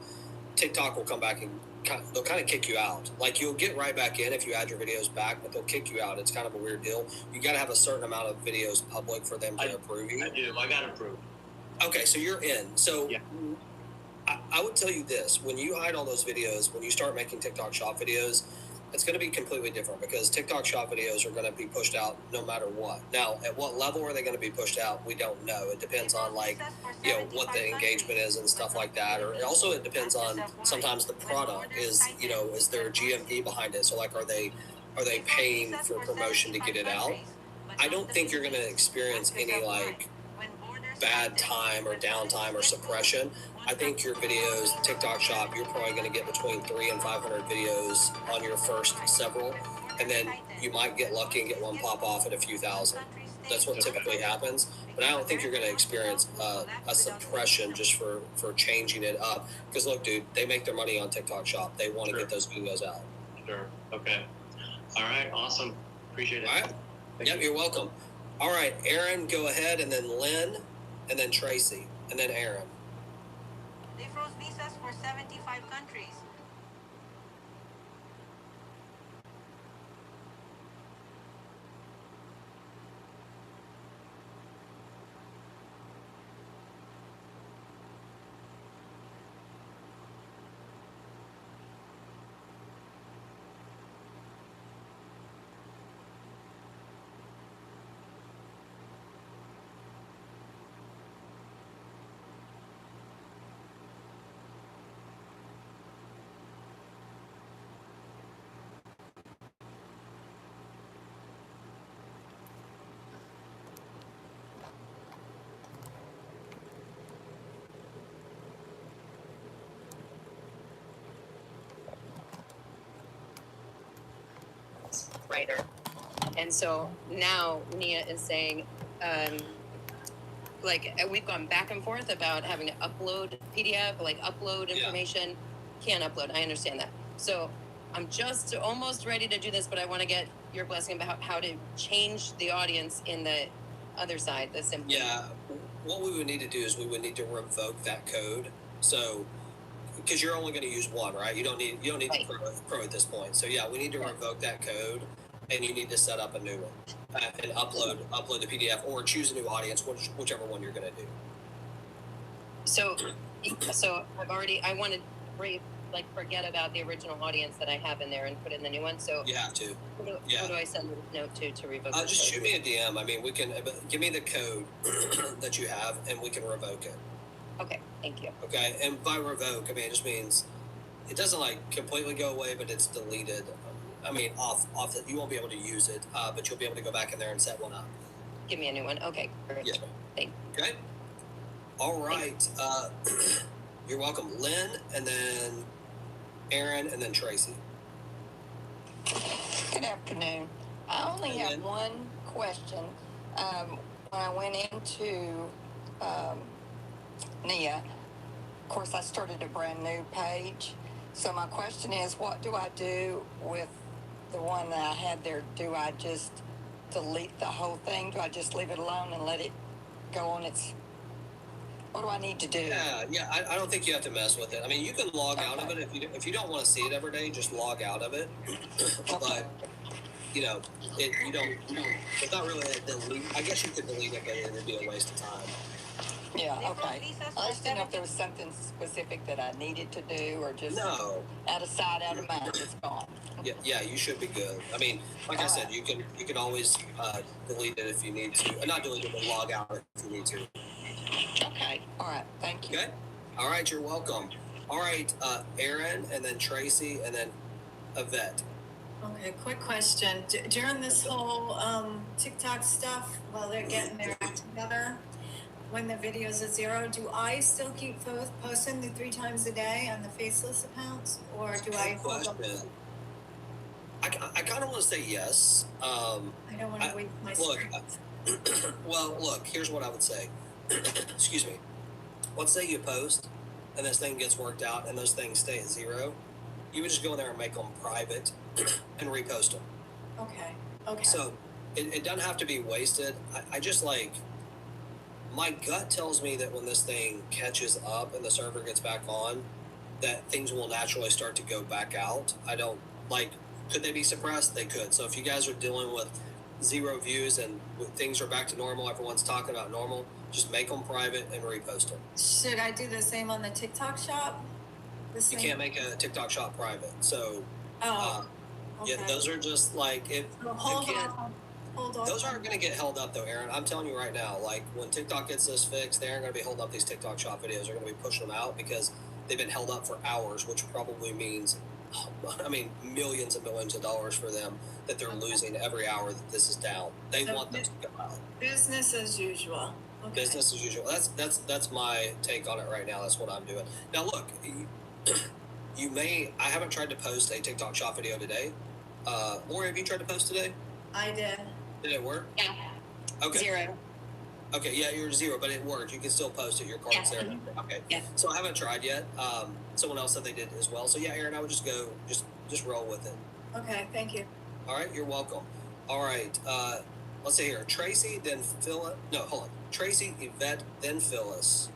TikTok will come back and they'll kind of kick you out. Like you'll get right back in if you add your videos back, but they'll kick you out. It's kind of a weird deal. You got to have a certain amount of videos public for them to approve you. I do. I got approved. Okay, so you're in. So Yeah. I would tell you this: when you hide all those videos, when you start making TikTok Shop videos, it's going to be completely different because TikTok Shop videos are going to be pushed out no matter what. Now, at what level are they going to be pushed out? We don't know. It depends on what the engagement is and stuff like that. Or also it depends on sometimes the product is there GMP behind it? So like, are they paying for promotion to get it out? I don't think you're going to experience any like bad time or downtime or suppression. I think your videos, TikTok Shop, you're probably going to get between 300 and 500 videos on your first several, and then you might get lucky and get one pop off at a few thousand. That's what typically happens. But I don't think you're going to experience a suppression just for changing it up. Because look, dude, they make their money on TikTok Shop. They want to get those videos out. Sure. Okay. All right. Awesome. Appreciate it. All right. Yep, you're welcome. All right, Aaron, go ahead, and then Lynn, and then Tracy, and then Aaron. They froze visas for 75 countries. Writer. And so now Nia is saying, we've gone back and forth about having to upload PDF, upload information. Can't upload. I understand that. So I'm just almost ready to do this, but I want to get your blessing about how to change the audience in the other side, the simple. Yeah. What we would need to do is we would need to revoke that code. So, because you're only going to use one, right? You don't need Right. the pro at this point. So yeah, we need to revoke that code, and you need to set up a new one and upload the PDF or choose a new audience, whichever one you're going to do. So I want to forget about the original audience that I have in there and put in the new one. So You have to. who do I send a note to revoke? this Just code? shoot me a DM. I mean, we can give me the code that you have, and we can revoke it. Okay, thank you. Okay, and by revoke, I mean it just means it doesn't completely go away, but it's deleted. I mean, off that you won't be able to use it, but you'll be able to go back in there and set one up. Give me a new one. Okay, great. Yes, ma'am. Thank you. Okay. All right. You're welcome, Lynn, and then Aaron, and then Tracy. Good afternoon. I only have one question. When I went into Nia, of course, I started a brand new page. So my question is, what do I do with the one that I had there? Do I just delete the whole thing? Do I just leave it alone and let it go on its... What do I need to do? Yeah. I don't think you have to mess with it. I mean, you can log out of it if you don't want to see it every day. Just log out of it. But you don't. It's not really a delete. I guess you could delete it, but it would be a waste of time. Yeah, okay. I just didn't know if there was something specific that I needed to do or just No. out of sight, out of mind, it's gone. Yeah, you should be good. I mean, like I said, you can always delete it if you need to. Not delete it, but log out if you need to. Okay. All right. Thank you. Okay. All right. You're welcome. All right. Aaron, and then Tracy, and then Yvette. Okay, quick question. During this whole TikTok stuff, while they're getting their act together, when the videos are zero, do I still keep posting the 3 times a day on the faceless accounts, or do I hold up? I kind of want to say yes. I don't want to waste my strength. Well, look, here's what I would say. Excuse me. Let's say you post and this thing gets worked out and those things stay at 0. You would just go in there and make them private and repost them. Okay. So it doesn't have to be wasted. I just my gut tells me that when this thing catches up and the server gets back on, that things will naturally start to go back out. I don't like. Could they be suppressed? They could. So if you guys are dealing with 0 views and things are back to normal, everyone's talking about normal, just make them private and repost them. Should I do the same on the TikTok shop? You can't make a TikTok shop private. So, okay. yeah, those are just like if Hold on. those aren't going to get held up though, Aaron. I'm telling you right now. Like when TikTok gets this fixed, they aren't going to be holding up these TikTok shop videos. They're going to be pushing them out because they've been held up for hours, which probably means, I mean, millions and millions of dollars for them that they're losing every hour that this is down. They want them to go out. Business as usual. Okay. Business as usual. That's my take on it right now. That's what I'm doing. Now look, you may. I haven't tried to post a TikTok shop video today. Lori, have you tried to post today? I did. Did it work? Yeah. Okay. 0. Okay, yeah, you're 0, but it worked. You can still post it. Your card's there. Okay. Yeah. So I haven't tried yet. Someone else said they did as well. So yeah, Aaron, I would just go, just roll with it. Okay, thank you. All right, you're welcome. All right, let's see here. Tracy, then Phyllis. No, hold on. Tracy, Yvette, then Phyllis.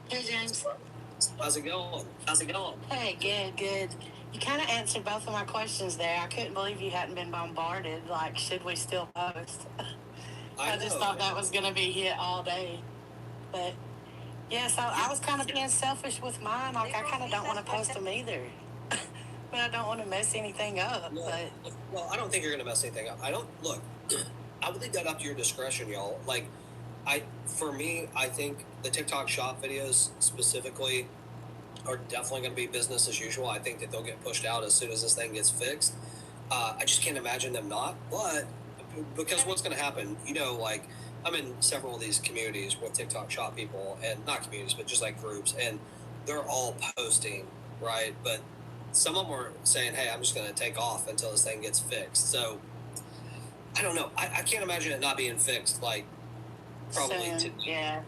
Hey, James. How's it going? Hey, good. You kind of answered both of my questions there. I couldn't believe you hadn't been bombarded. Like, should we still post? I just thought that was going to be hit all day. But, yeah, so I was kind of being selfish with mine. Like, I kind of don't want to post them either. But I don't want to mess anything up. Well, I don't think you're going to mess anything up. Look, I would leave that up to your discretion, y'all. Like, for me, I think the TikTok shop videos specifically are definitely going to be business as usual. I think that they'll get pushed out as soon as this thing gets fixed. I just can't imagine them not. But because what's going to happen, like I'm in several of these communities with TikTok shop people, and not communities, but just like groups, and they're all posting, right? But some of them are saying, hey, I'm just going to take off until this thing gets fixed. So I don't know. I can't imagine it not being fixed, like probably today.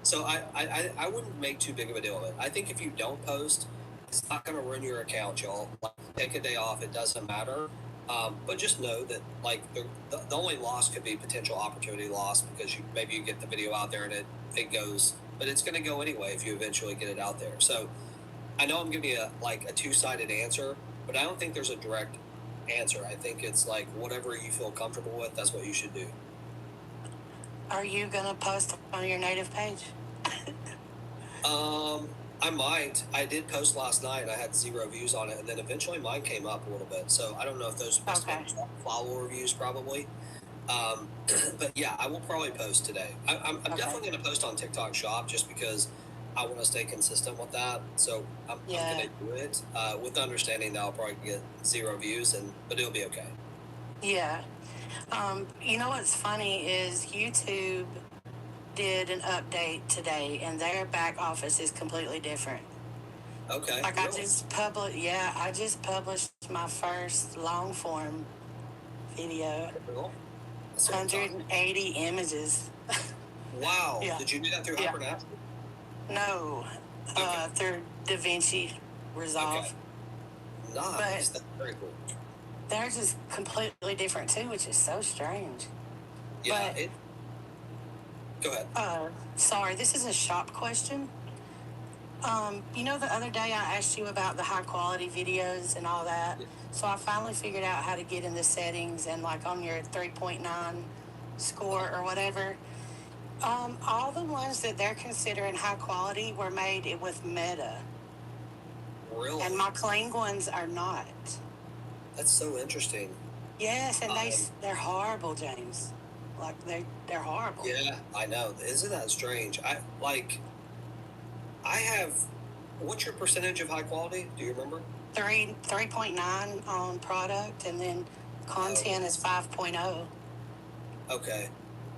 So I wouldn't make too big of a deal of it. I think if you don't post, it's not going to ruin your account, y'all. Like, take a day off. It doesn't matter. But just know that, like, the only loss could be potential opportunity loss because maybe you get the video out there and it goes, but it's going to go anyway if you eventually get it out there. So I know I'm giving you a two-sided answer, but I don't think there's a direct answer. I think it's like whatever you feel comfortable with, that's what you should do. Are you going to post on your native page? I might. I did post last night. I had 0 views on it, and then eventually mine came up a little bit. So I don't know if those follower views probably. But yeah, I will probably post today. I'm definitely going to post on TikTok Shop just because I want to stay consistent with that. So I'm going to do it with the understanding that I'll probably get 0 views, but it'll be okay. Yeah. You know what's funny is YouTube did an update today, and their back office is completely different. Okay. Like really? I just published my first long form video. Cool. 180 images. Wow. Yeah. Did you do that through HyperNav? No. Through DaVinci Resolve. Okay. Nice. That's very cool. They're just completely different too, which is so strange. Yeah. Go ahead. Sorry, this is a shop question. You know, the other day I asked you about the high quality videos and all that. Yeah. So I finally figured out how to get in the settings and like on your 3.9 score or whatever. All the ones that they're considering high quality were made with Meta. Really? And my clean ones are not. That's so interesting. Yes, and they're horrible, James. Like they're horrible. Yeah, I know. Isn't that strange? I have. What's your percentage of high quality? Do you remember? 3.9 on product, and then content is 5.0. Okay.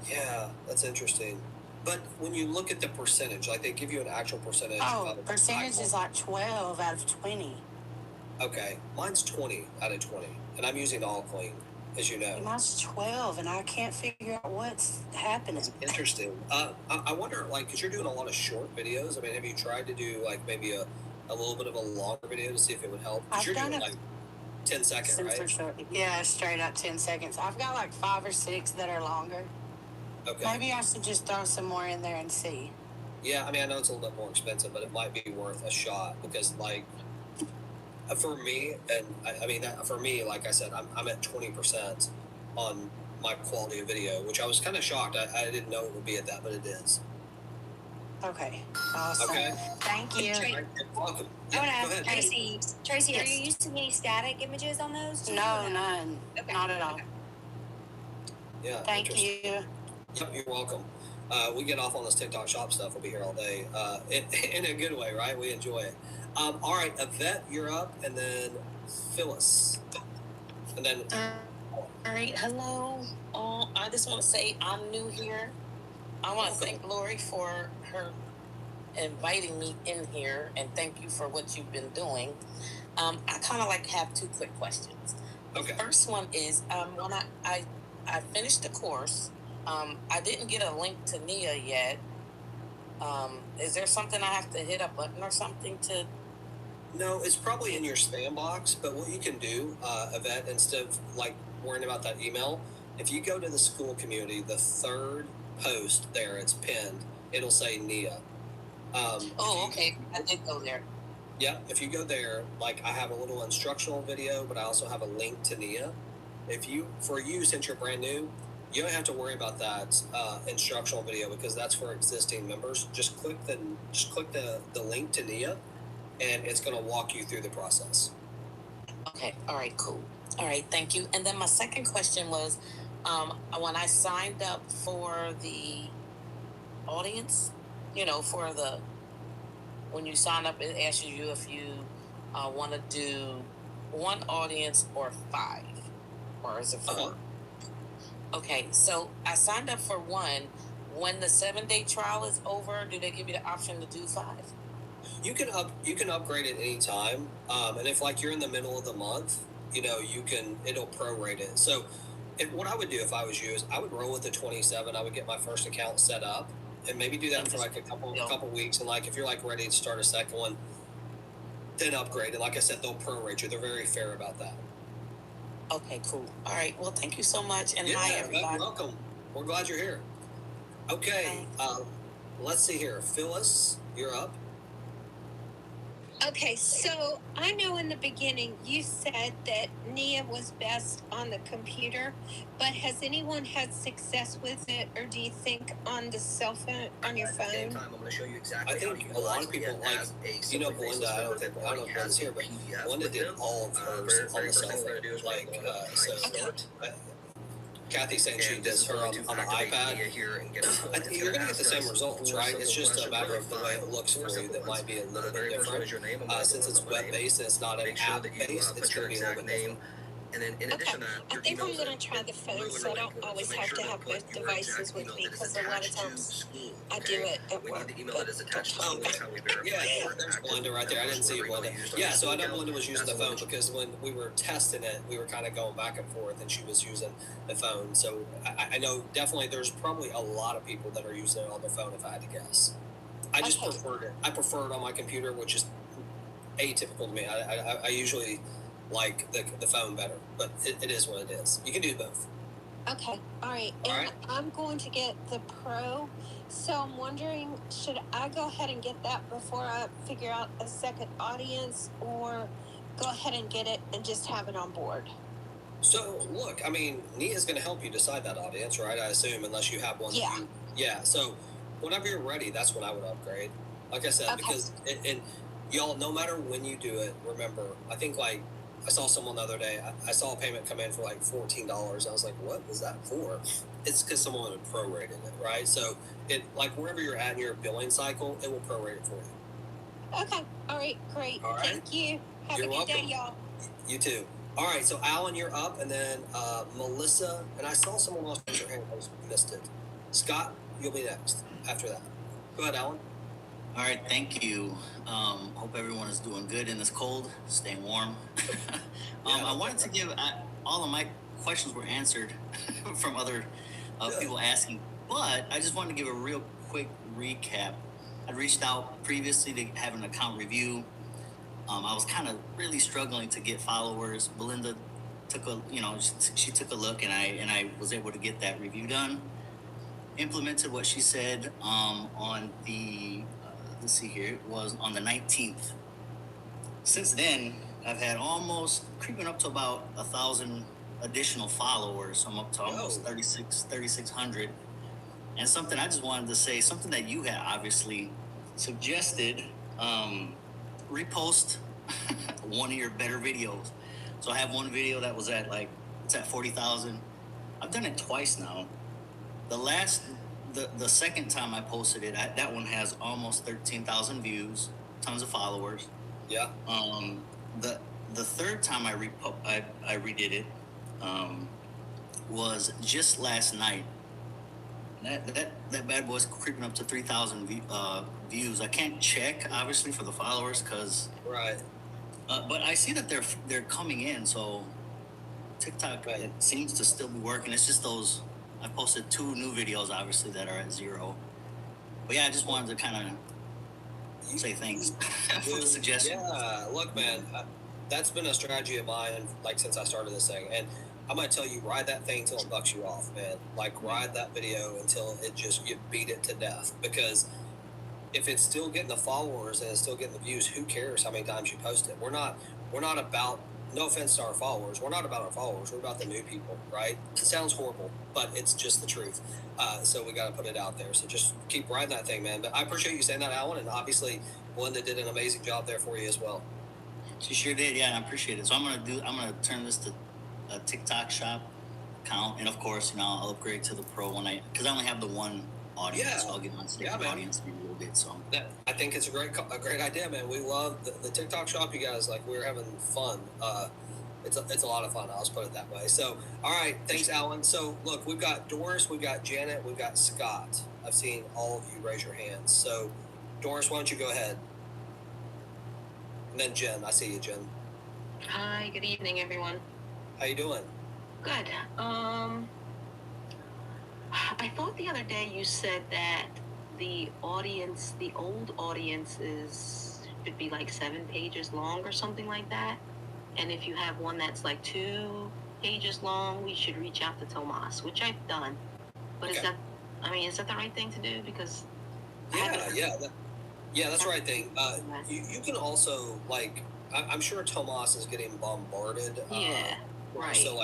Yeah, that's interesting. But when you look at the percentage, like they give you an actual percentage. Oh, percentage is like 12 out of 20. Okay, mine's 20 out of 20, and I'm using all clean, as you know. Mine's 12, and I can't figure out what's happening. That's interesting. I wonder, like, because you're doing a lot of short videos. I mean, have you tried to do like maybe a little bit of a longer video to see if it would help? Because you're doing like 10 seconds, right? Short. Yeah, straight up 10 seconds. I've got like 5 or 6 that are longer. Okay. Maybe I should just throw some more in there and see. Yeah, I mean, I know it's a little bit more expensive, but it might be worth a shot because, like, for me, and I mean, for me, like I said, I'm at 20% on my quality of video, which I was kind of shocked. I didn't know it would be at that, but it is. Okay. Awesome. Okay. Thank you. You're welcome. I want to Go ask ahead. Tracy. Tracy, Yes. are you using any static images on those? No, none. Okay. Not at all. Okay. Yeah. Thank you. Yep, you're welcome. We get off on this TikTok shop stuff. We'll be here all day. In a good way, right? We enjoy it. All right, Yvette, you're up, and then Phyllis, and then. All right, hello. I just want to say I'm new here. I want to thank Lori for her inviting me in here, and thank you for what you've been doing. I kind of like have two quick questions. Okay. The first one is when I finished the course. I didn't get a link to Nia yet. Is there something I have to hit a button or something to? No, it's probably in your spam box. But what you can do, Yvette, instead of like worrying about that email, if you go to the school community, the third post there, it's pinned. It'll say Nia. Okay. I did go there. Yeah, if you go there, like I have a little instructional video, but I also have a link to Nia. For you, since you're brand new, you don't have to worry about that instructional video because that's for existing members. Just click the link to Nia, and it's going to walk you through the process. Okay. All right. Cool. All right. Thank you. And then my second question was, when I signed up for the audience, when you sign up, it asks you if you want to do one audience or 5, or is it 4? Uh-huh. Okay, so I signed up for 1. When the 7-day trial is over, do they give you the option to do 5? You can upgrade at any time, and if like you're in the middle of the month, it'll prorate it. So, what I would do if I was you is I would roll with the 27. I would get my first account set up, and maybe do that for like a couple weeks. And like if you're like ready to start a second one, then upgrade. And like I said, they'll prorate you. They're very fair about that. Okay, cool. All right. Well, thank you so much, and Yeah, hi everybody. welcome. We're glad you're here. Okay, let's see here. Phyllis, you're up. Okay, so I know in the beginning you said that Nia was best on the computer, but has anyone had success with it, or do you think on the cell phone, on your phone? I'm going to show you exactly. I think a lot of people like Belinda. I don't know if Belinda's here, but Belinda did all of hers on the cell phone. Kathy's saying she does her on the iPad. You're going to get the same results, right? It's just a matter of the way it looks for you that might be a little bit different. Since it's web-based and it's not an app-based, it's going to be a little bit different. And then in addition to that, I think I'm going to try the phone, so I don't always have to have both devices with me, because a lot of times I do it at work. Yeah, there's Belinda right there. I didn't see you, Belinda. Yeah, so I know Belinda was using the phone because when we were testing it, we were kind of going back and forth, and she was using the phone. So I know definitely there's probably a lot of people that are using it on their phone, if I had to guess. I just preferred it. I prefer it on my computer, which is atypical to me. I usually like the phone better, but it is what it is. You can do both. Okay, all right. And I'm going to get the Pro, so I'm wondering, should I go ahead and get that before I figure out a second audience, or go ahead and get it and just have it on board? So, look, I mean, Nia's going to help you decide that audience, right? I assume, unless you have one. Yeah. Yeah, so whenever you're ready, that's when I would upgrade. Like I said, because, and y'all, no matter when you do it, remember, I think like, I saw someone the other day, I saw a payment come in for like $14. I was like, what was that for? It's because someone had prorated it, right? So it, like wherever you're at in your billing cycle, it will prorate it for you. Okay, all right, great. All right. Thank you. Have You're a good welcome. day, y'all. You too. All right, so Alan, you're up, and then Melissa, and I saw someone else raise their hand, I missed it. Scott, you'll be next after that. Go ahead, Alan. All right, thank you. Hope everyone is doing good in this cold, staying warm. I wanted to give, all of my questions were answered from other people asking, but I just wanted to give a real quick recap. I reached out previously to have an account review. I was kind of really struggling to get followers. Belinda took she took a look, and I was able to get that review done. implemented what she said on the, let's see here, it was on the 19th. Since then, I've had almost creeping up to about 1,000 additional followers. I'm up to almost 3,600. And something I just wanted to say, something that you had obviously suggested, repost one of your better videos. So I have one video that was at it's at 40,000. I've done it twice now. The second time I posted it, that one has almost 13,000 views, tons of followers. Yeah. The third time I redid it was just last night. That bad boy's creeping up to 3,000 views. I can't check obviously for the followers because right. But I see that they're coming in. So TikTok it seems to still be working. It's just those. I posted 2 new videos obviously that are at 0. But yeah, I just wanted to kind of say thanks for the suggestion. Yeah, look, man, that's been a strategy of mine since I started this thing, and I'm gonna tell you, ride that thing until it bucks you off, man. Ride that video until you beat it to death, because if it's still getting the followers and it's still getting the views, who cares how many times you post it? We're not about, no offense to our followers, we're not about our followers, we're about the new people, right? It sounds horrible, but it's just the truth. So we got to put it out there. So just keep riding that thing, man. But I appreciate you saying that, Alan, and obviously Belinda did an amazing job there for you as well. She sure did, yeah, and I appreciate it. So I'm gonna turn this to a TikTok shop account, and of course, I'll upgrade to the pro because I only have the one audience, so I'll get my audience maybe a little bit. So I think it's a great idea, man. We love the TikTok shop, you guys. We're having fun. It's a lot of fun. I'll just put it that way. So, all right, thanks, Alan. So, look, we've got Doris, we've got Janet, we've got Scott. I've seen all of you raise your hands. So, Doris, why don't you go ahead? And then Jen, I see you, Jen. Hi, good evening, everyone. How you doing? Good. I thought the other day you said that the old audiences should be 7 pages long or something like that. And if you have one that's 2 pages long, we should reach out to Tomas, which I've done. But is that the right thing to do? Because that's the right thing. You can also I'm sure Tomas is getting bombarded. Right. So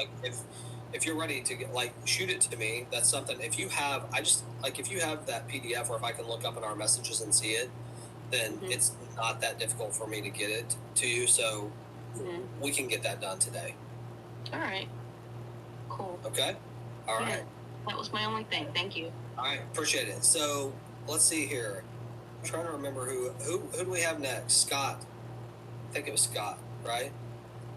if you're ready to get shoot it to me, that's something. If you have, if you have that PDF, or if I can look up in our messages and see it, then it's not that difficult for me to get it to you. So we can get that done today. All right. Cool. Okay. All right. That was my only thing. Thank you. All right. Appreciate it. So let's see here. I'm trying to remember who do we have next? Scott. I think it was Scott, right?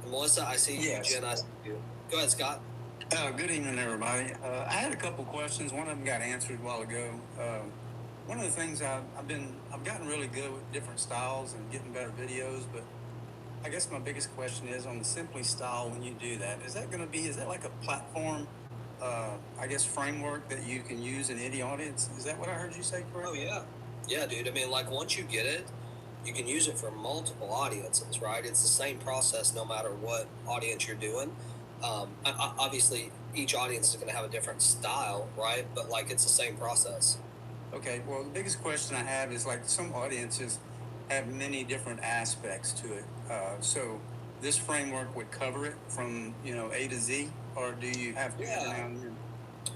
And Melissa, I see you. Jen, I see you. Go ahead, Scott. Good evening, everybody. I had a couple questions. One of them got answered a while ago. One of the things I've gotten really good with different styles and getting better videos, but I guess my biggest question is on the Simply style. When you do that, is that like a platform, framework that you can use in any audience? Is that what I heard you say, correct? Oh yeah, dude. Once you get it, you can use it for multiple audiences, right? It's the same process no matter what audience you're doing. Obviously, each audience is going to have a different style, right? But it's the same process. Okay. Well, the biggest question I have is some audiences have many different aspects to it. So this framework would cover it from A to Z, or do you have to?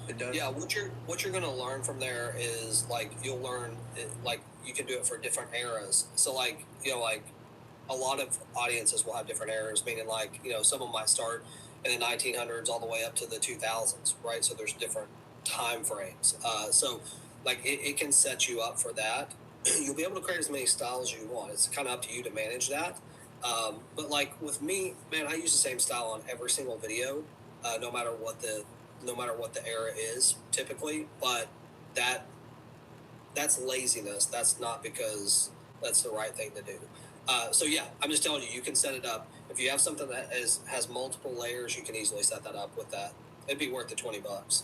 It does. Yeah. What you're going to learn from there is you'll learn you can do it for different eras. So a lot of audiences will have different eras, meaning some of them might start in the 1900s all the way up to the 2000s, right? So there's different time frames. So it can set you up for that. You'll be able to create as many styles as you want. It's kind of up to you to manage that. But with me, man, I use the same style on every single video, no matter what the era is typically. But that's laziness. That's not because that's the right thing to do. So yeah, I'm just telling you, you can set it up. If you have something that has multiple layers, you can easily set that up with that. It'd be worth the $20.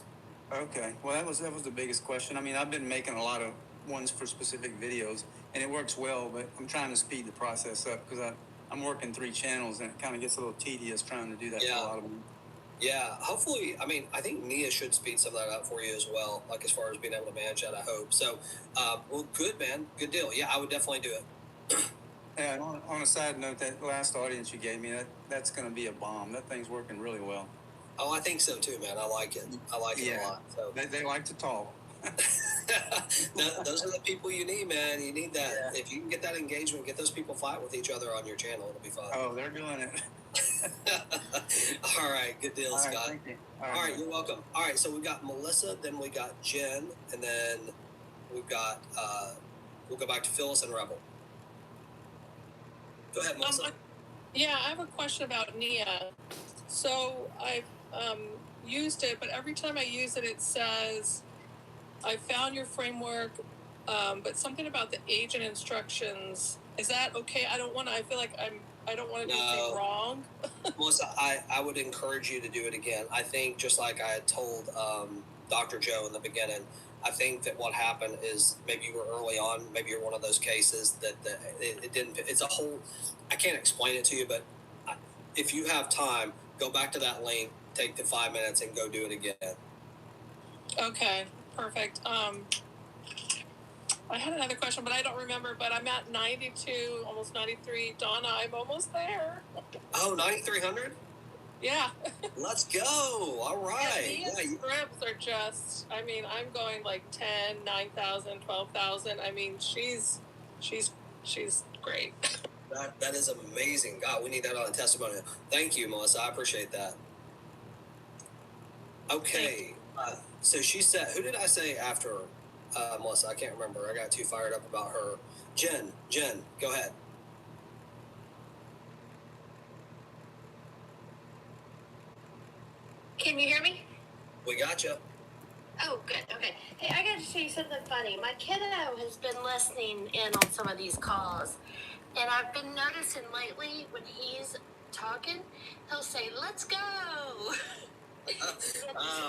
Okay. Well, that was the biggest question. I've been making a lot of ones for specific videos, and it works well, but I'm trying to speed the process up because I'm working 3 channels, and it kind of gets a little tedious trying to do that for a lot of them. Yeah, hopefully. I mean, I think Nia should speed some of that up for you as well. Like as far as being able to manage that, I hope. So, well, good man, good deal. Yeah, I would definitely do it. Yeah, on a side note, that last audience you gave me, that's going to be a bomb. That thing's working really well. Oh, I think so too, man. I like it. I like it a lot. So they like to talk. those are the people you need, man. You need that. Yeah. If you can get that engagement, get those people fight with each other on your channel, it'll be fun. Oh, they're doing it. All right, good deal, Scott. Thank you. All right, you're welcome. All right, so we got Melissa, then we got Jen, and then we've got we'll go back to Phyllis and Rebel. Go ahead, Melissa. Yeah, I have a question about Nia. So I've used it, but every time I use it, it says, I found your framework, but something about the agent instructions. Is that okay? I don't want to, I feel like I don't want to do anything wrong. Melissa, I would encourage you to do it again. I think just like I had told Dr. Joe in the beginning, I think that what happened is maybe you were early on, maybe you're one of those cases that it didn't, it's a whole, I can't explain it to you, but if you have time, go back to that link, take the 5 minutes and go do it again. Okay, perfect. I had another question, but I don't remember, but I'm at 92, almost 93. Donna, I'm almost there. Oh, 9,300? Yeah. Let's go. All right. Yeah, these scripts are just, I mean, I'm going like 10, 9,000, 12,000. I mean, she's great. That is amazing. God, we need that on a testimonial. Thank you, Melissa. I appreciate that. Okay. So she said, who did I say after Melissa? I can't remember. I got too fired up about her. Jen, go ahead. Can you hear me? We got you. Oh, good. Okay. Hey, I got to show you something funny. My kiddo has been listening in on some of these calls, and I've been noticing lately when he's talking, he'll say, "Let's go." Oh,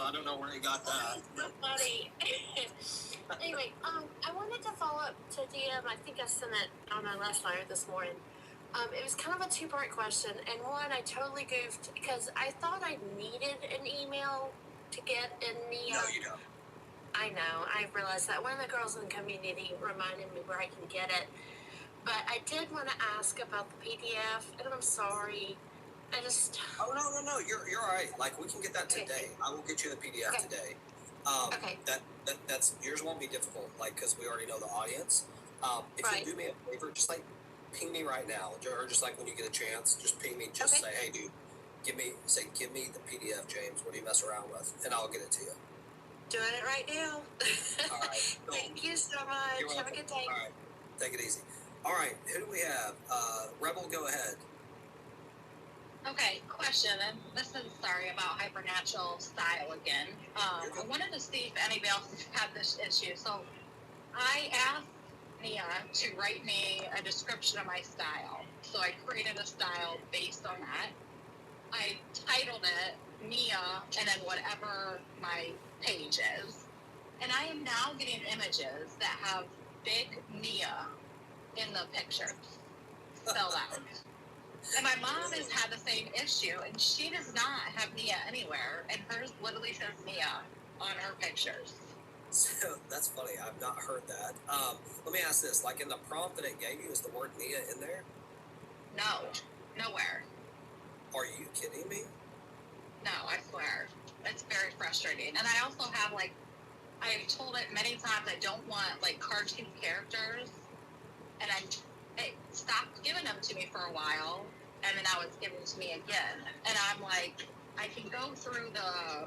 I don't know where he got that. So funny. Anyway, I wanted to follow up to DM. I think I sent it on my last night this morning. It was kind of a two-part question, and one I totally goofed because I thought I needed an email to get in Nia. No, you don't. I know. I realized that. One of the girls in the community reminded me where I can get it. But I did want to ask about the PDF, and I'm sorry. I just... Oh, no. You're all right. Like, we can get that today. I will get you the PDF today. Okay. That's yours won't be difficult, like, because we already know the audience. If you do me a favor, just, like, ping me right now, or just, like, when you get a chance, just ping me. Just say, hey, dude, give me the PDF, James. What do you mess around with? And I'll get it to you. Doing it right now. All right. Cool. Thank you so much. Have a good day. All right. Take it easy. All right. Who do we have? Rebel, go ahead. Okay, question, and this is sorry about hypernatural style again. I wanted to see if anybody else has had this issue. So I asked Nia to write me a description of my style. So I created a style based on that. I titled it Nia and then whatever my page is. And I am now getting images that have big Nia in the pictures spelled out. And my mom has had the same issue, and she does not have Nia anywhere, and hers literally says Nia on her pictures. So that's funny. I've not heard that. Let me ask this: like in the prompt that it gave you, is the word Nia in there? No, nowhere. Are you kidding me? No, I swear. It's very frustrating. And I also have I've told it many times I don't want cartoon characters, and I stopped giving them to me for a while, and then now it's given to me again. And I'm like, I can go through the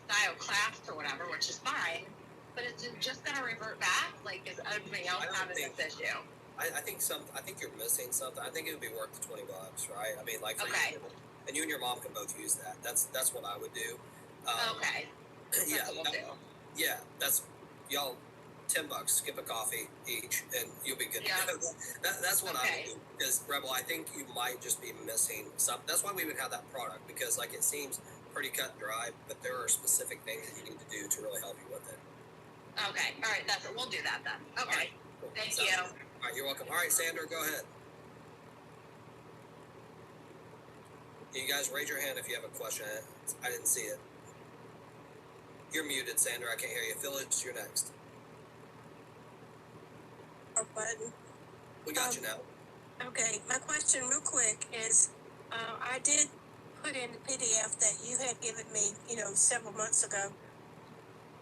style class or whatever, which is fine, but it's just going to revert back. Is everybody else having this issue? I think you're missing something. I think it would be worth the $20, right? I mean, for you, and you and your mom can both use that. That's what I would do. Okay. Yeah. Yeah. That's y'all. $10, skip a coffee each, and you'll be good. Yeah. That's what I would do. Because Rebel, I think you might just be missing some. That's why we would have that product, because it seems pretty cut and dry, but there are specific things that you need to do to really help you with it. Okay. All right. That's it. We'll do that then. Okay. Right, cool. Thank you. All right. You're welcome. All right, Sandra, go ahead. You guys raise your hand if you have a question. I didn't see it. You're muted, Sandra. I can't hear you. Phyllis, you're next. Button. We got you now. Okay, my question real quick is, I did put in the PDF that you had given me, several months ago,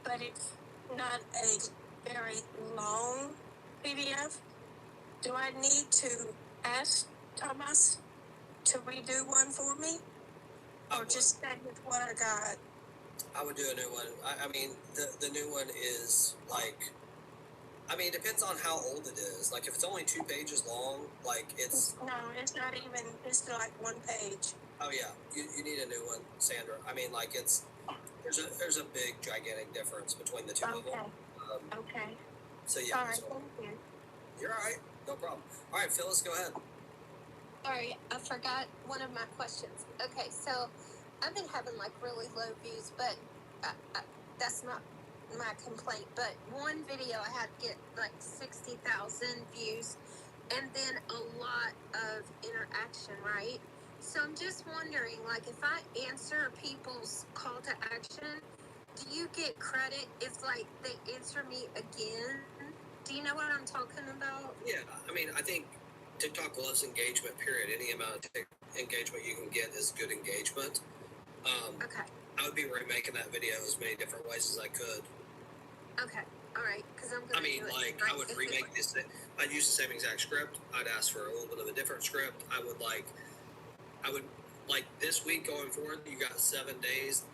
but it's not a very long PDF. Do I need to ask Thomas to redo one for me? Or just stay with what I got? I would do a new one. I mean, the new one is like, it depends on how old it is. Like, if it's only 2 pages long, like it's... No, it's not even, it's like 1 page. Oh yeah, you need a new one, Sandra. I mean, like there's a big, gigantic difference between the two of them. Okay. So yeah. All right, thank you. You're all right. No problem. All right, Phyllis, go ahead. Sorry, I forgot one of my questions. Okay, so I've been having like really low views, but that's not my complaint. But one video I had to get like 60,000 views, and then a lot of interaction, right? So I'm just wondering, like, if I answer people's call to action, do you get credit if like they answer me again? Do you know what I'm talking about? Yeah, I think TikTok loves engagement, period. Any amount of engagement you can get is good engagement. Okay. I would be remaking that video as many different ways as I could. Okay. All right. Because I'm going to do it. Like, I would remake this. I'd use the same exact script. I'd ask for a little bit of a different script. I would this week going forward, you got 7 days.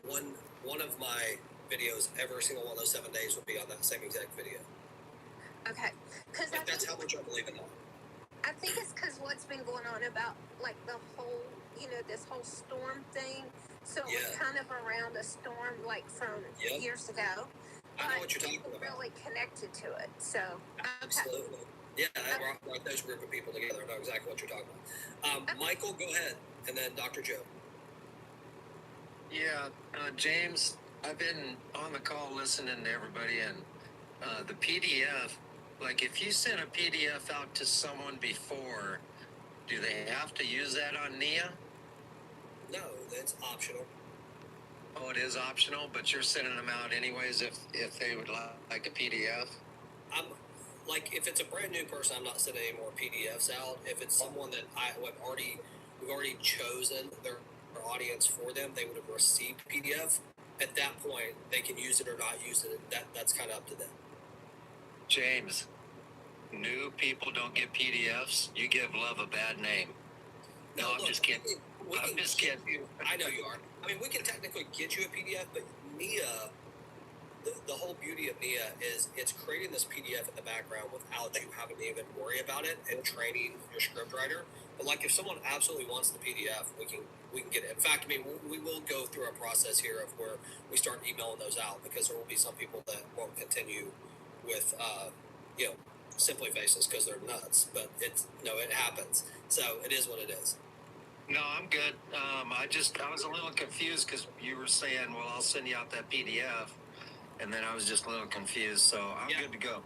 One of my videos, every single one of those 7 days would be on that same exact video. Okay. Because that's how much I believe in that. I think it's because what's been going on about like the whole, this whole storm thing. So it was kind of around a storm like from years ago. I know what you're talking about. Really connected to it. So absolutely. Yeah, I brought those group of people together. I know exactly what you're talking about. Michael, go ahead, and then Dr. Joe. Yeah, James, I've been on the call listening to everybody, and the PDF, like if you send a PDF out to someone before, do they have to use that on Nia? No, that's optional. Oh, it is optional, but you're sending them out anyways if they would like a PDF? Like, if it's a brand new person, I'm not sending any more PDFs out. If it's someone that we've already chosen their audience for them, they would have received PDF. At that point, they can use it or not use it. That's kind of up to them. James, new people don't get PDFs. You give love a bad name. No, I'm just kidding. I'm just kidding. I know you are. We can technically get you a PDF, but Nia, the whole beauty of Nia is it's creating this PDF in the background without you having to even worry about it and training your scriptwriter. But like, if someone absolutely wants the PDF, we can get it. In fact, we will go through a process here of where we start emailing those out, because there will be some people that won't continue with Simply Faces because they're nuts. But it happens. So it is what it is. No, I'm good. I was a little confused because you were saying, well, I'll send you out that PDF. And then I was just a little confused. So I'm good to go.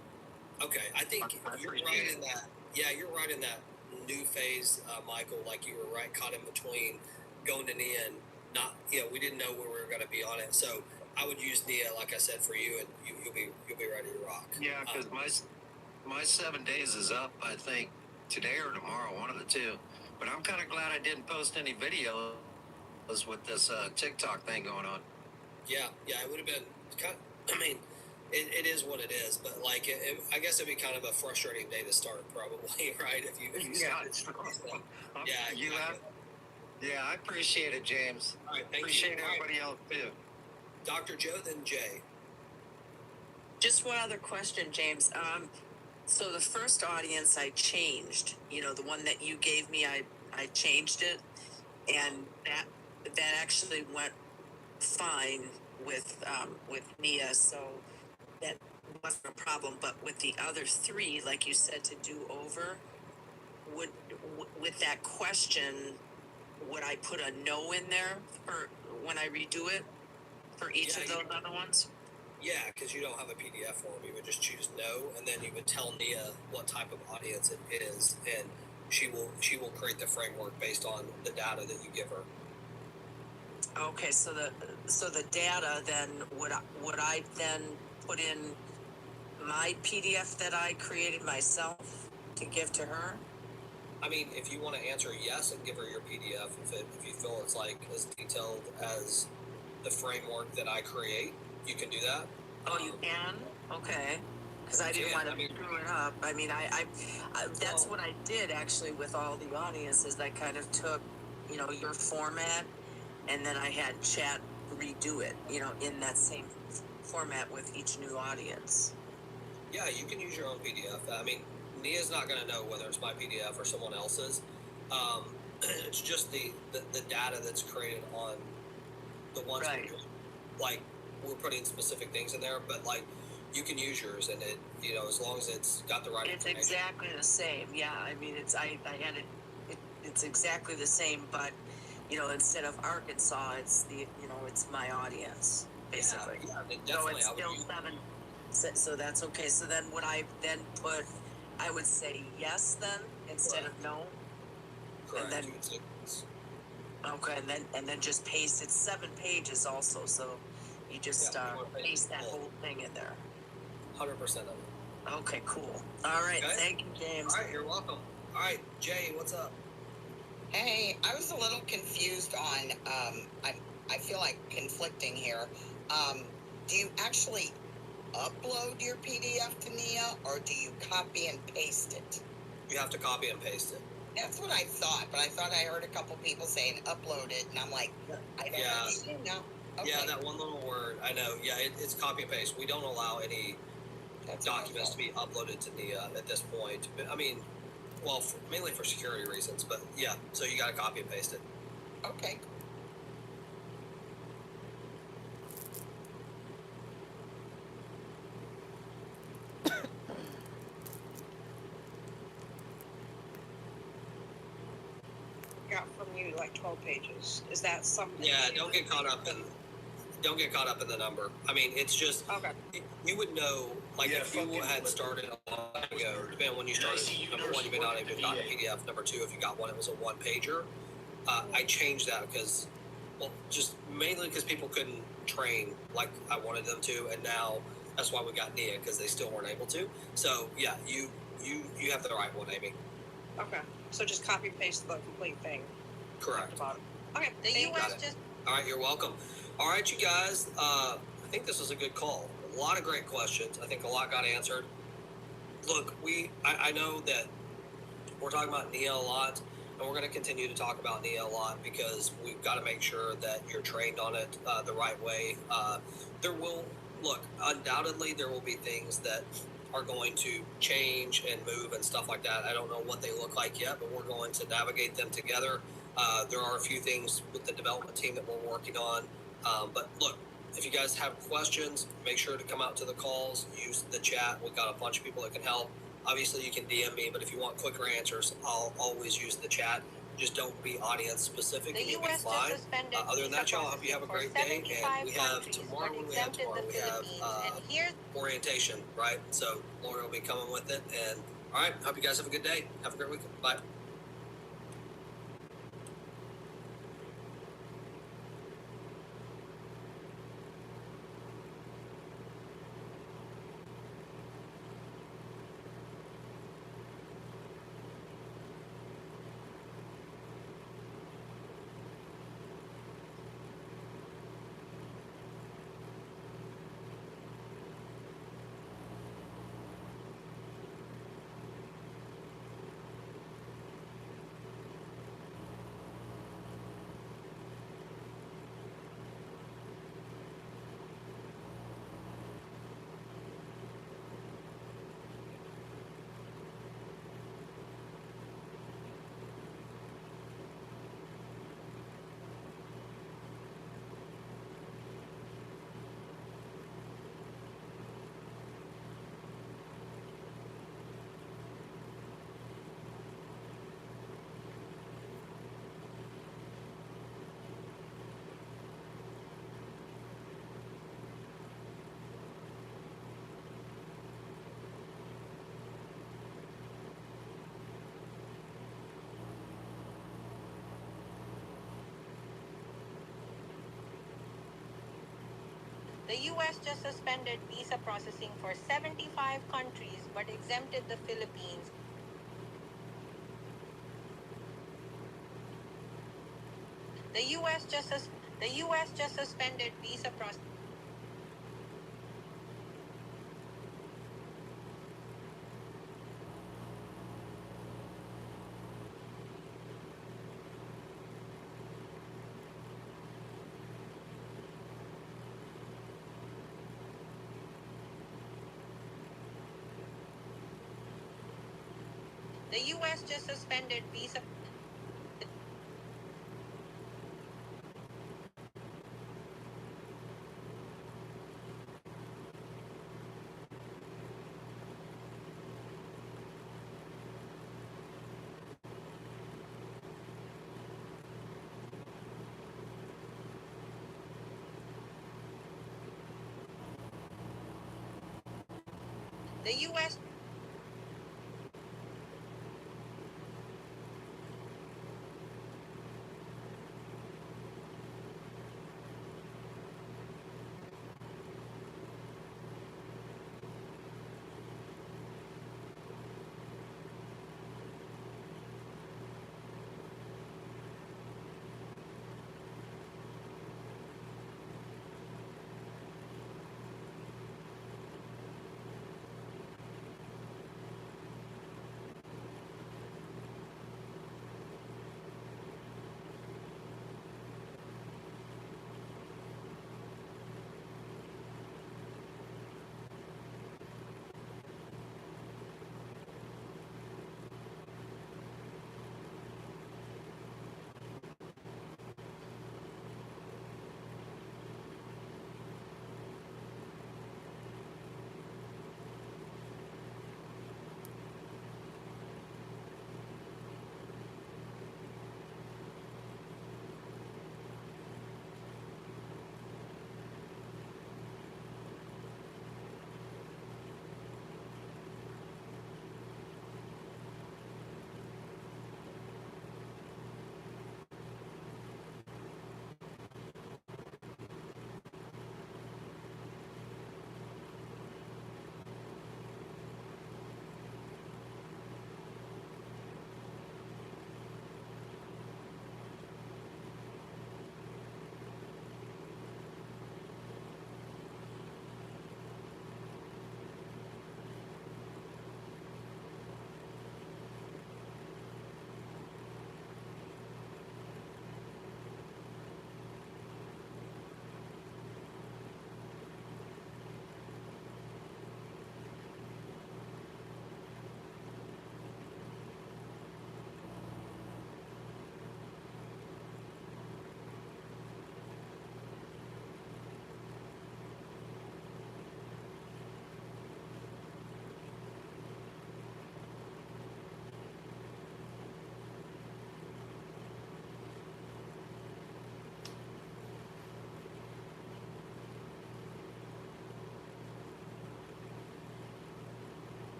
Okay. I think you're right in that. Yeah, you're right in that new phase, Michael. Like, you were right, caught in between going to Nia and not, we didn't know where we were going to be on it. So I would use Nia, like I said, for you, and you'll be ready to rock. Yeah, because my 7 days is up, I think, today or tomorrow, one of the two. But I'm kind of glad I didn't post any videos with this TikTok thing going on. Yeah, it would have been kind of, it is what it is, but like, I guess it'd be kind of a frustrating day to start, probably, right? If you started. Yeah, I appreciate it, James. All right, thank appreciate you. Everybody else too. Dr. Joe, then Jay. Just one other question, James. So the first audience I changed, the one that you gave me, I changed it, and that actually went fine with Nia, so that wasn't a problem. But with the other 3, like you said, to do over, with that question, would I put a no in there for when I redo it for each of those other ones? Yeah, because you don't have a PDF form. You would just choose no, and then you would tell Nia what type of audience it is. And she will create the framework based on the data that you give her. Okay, so the data then would I then put in my PDF that I created myself to give to her? I mean, if you want to answer yes and give her your PDF, if you feel it's like as detailed as the framework that I create, you can do that. Oh, you can? Okay. Because I didn't want to screw it up. I mean, I that's what I did actually with all the audiences. I kind of took, your format, and then I had chat redo it, in that same format with each new audience. Yeah, you can use your own PDF. I mean, Nia's not going to know whether it's my PDF or someone else's. It's just the data that's created on the ones right. Like we're putting specific things in there, but like you can use yours, and it as long as it's got the right. It's exactly the same. Yeah, I mean I had it. It's exactly the same, but instead of Arkansas, it's it's my audience basically. Yeah, so it's still 7. So that's okay. So then would I then put? I would say yes then instead of no. Correct. And then, okay, and then just paste it 7 pages also. So you just paste that whole thing in there. 100% of it. Okay, cool. All right, okay. Thank you, James. All right, you're welcome. All right, Jay, what's up? Hey, I was a little confused on, I feel like conflicting here. Do you actually upload your PDF to Nia, or do you copy and paste it? You have to copy and paste it. That's what I thought, but I thought I heard a couple people saying upload it, and I'm like, I don't understand now. Okay. Yeah, that one little word, I know. Yeah, it's copy and paste. We don't allow any documents to be uploaded to Nia at this point. But, I mean, well, mainly for security reasons, but yeah, so you got to copy and paste it. Okay. Got from you like 12 pages. Is that something? Yeah, don't get caught up in the number. I mean, it's just you would know, like if you had started a long time ago, depending on when you started. Number one, you may not even got a PDF. Number two, if you got one, it was a 1-pager. I changed that because, well, just mainly because people couldn't train like I wanted them to, and now that's why we got Nia, because they still weren't able to. So yeah, you have the right one, Amy. Okay, so just copy paste the complete thing. Correct. Okay, the U.S. just. All right, you're welcome. All right, you guys. I think this was a good call. A lot of great questions. I think a lot got answered. Look, I know that we're talking about Nia a lot, and we're going to continue to talk about Nia a lot because we've got to make sure that you're trained on it the right way. Undoubtedly, there will be things that are going to change and move and stuff like that. I don't know what they look like yet, but we're going to navigate them together. There are a few things with the development team that we're working on. But look, if you guys have questions, make sure to come out to the calls, use the chat. We've got a bunch of people that can help. Obviously, you can DM me, but if you want quicker answers, I'll always use the chat. Just don't be audience specific, and you'll be fine. Other than that, y'all, I hope you have a great day. And we have tomorrow. We have orientation, right? So Laura will be coming with it. And all right, hope you guys have a good day. Have a great weekend. Bye. The U.S. just suspended visa processing for 75 countries but exempted the Philippines. The U.S. just suspended visa processing. The U.S. just suspended visa. The U.S.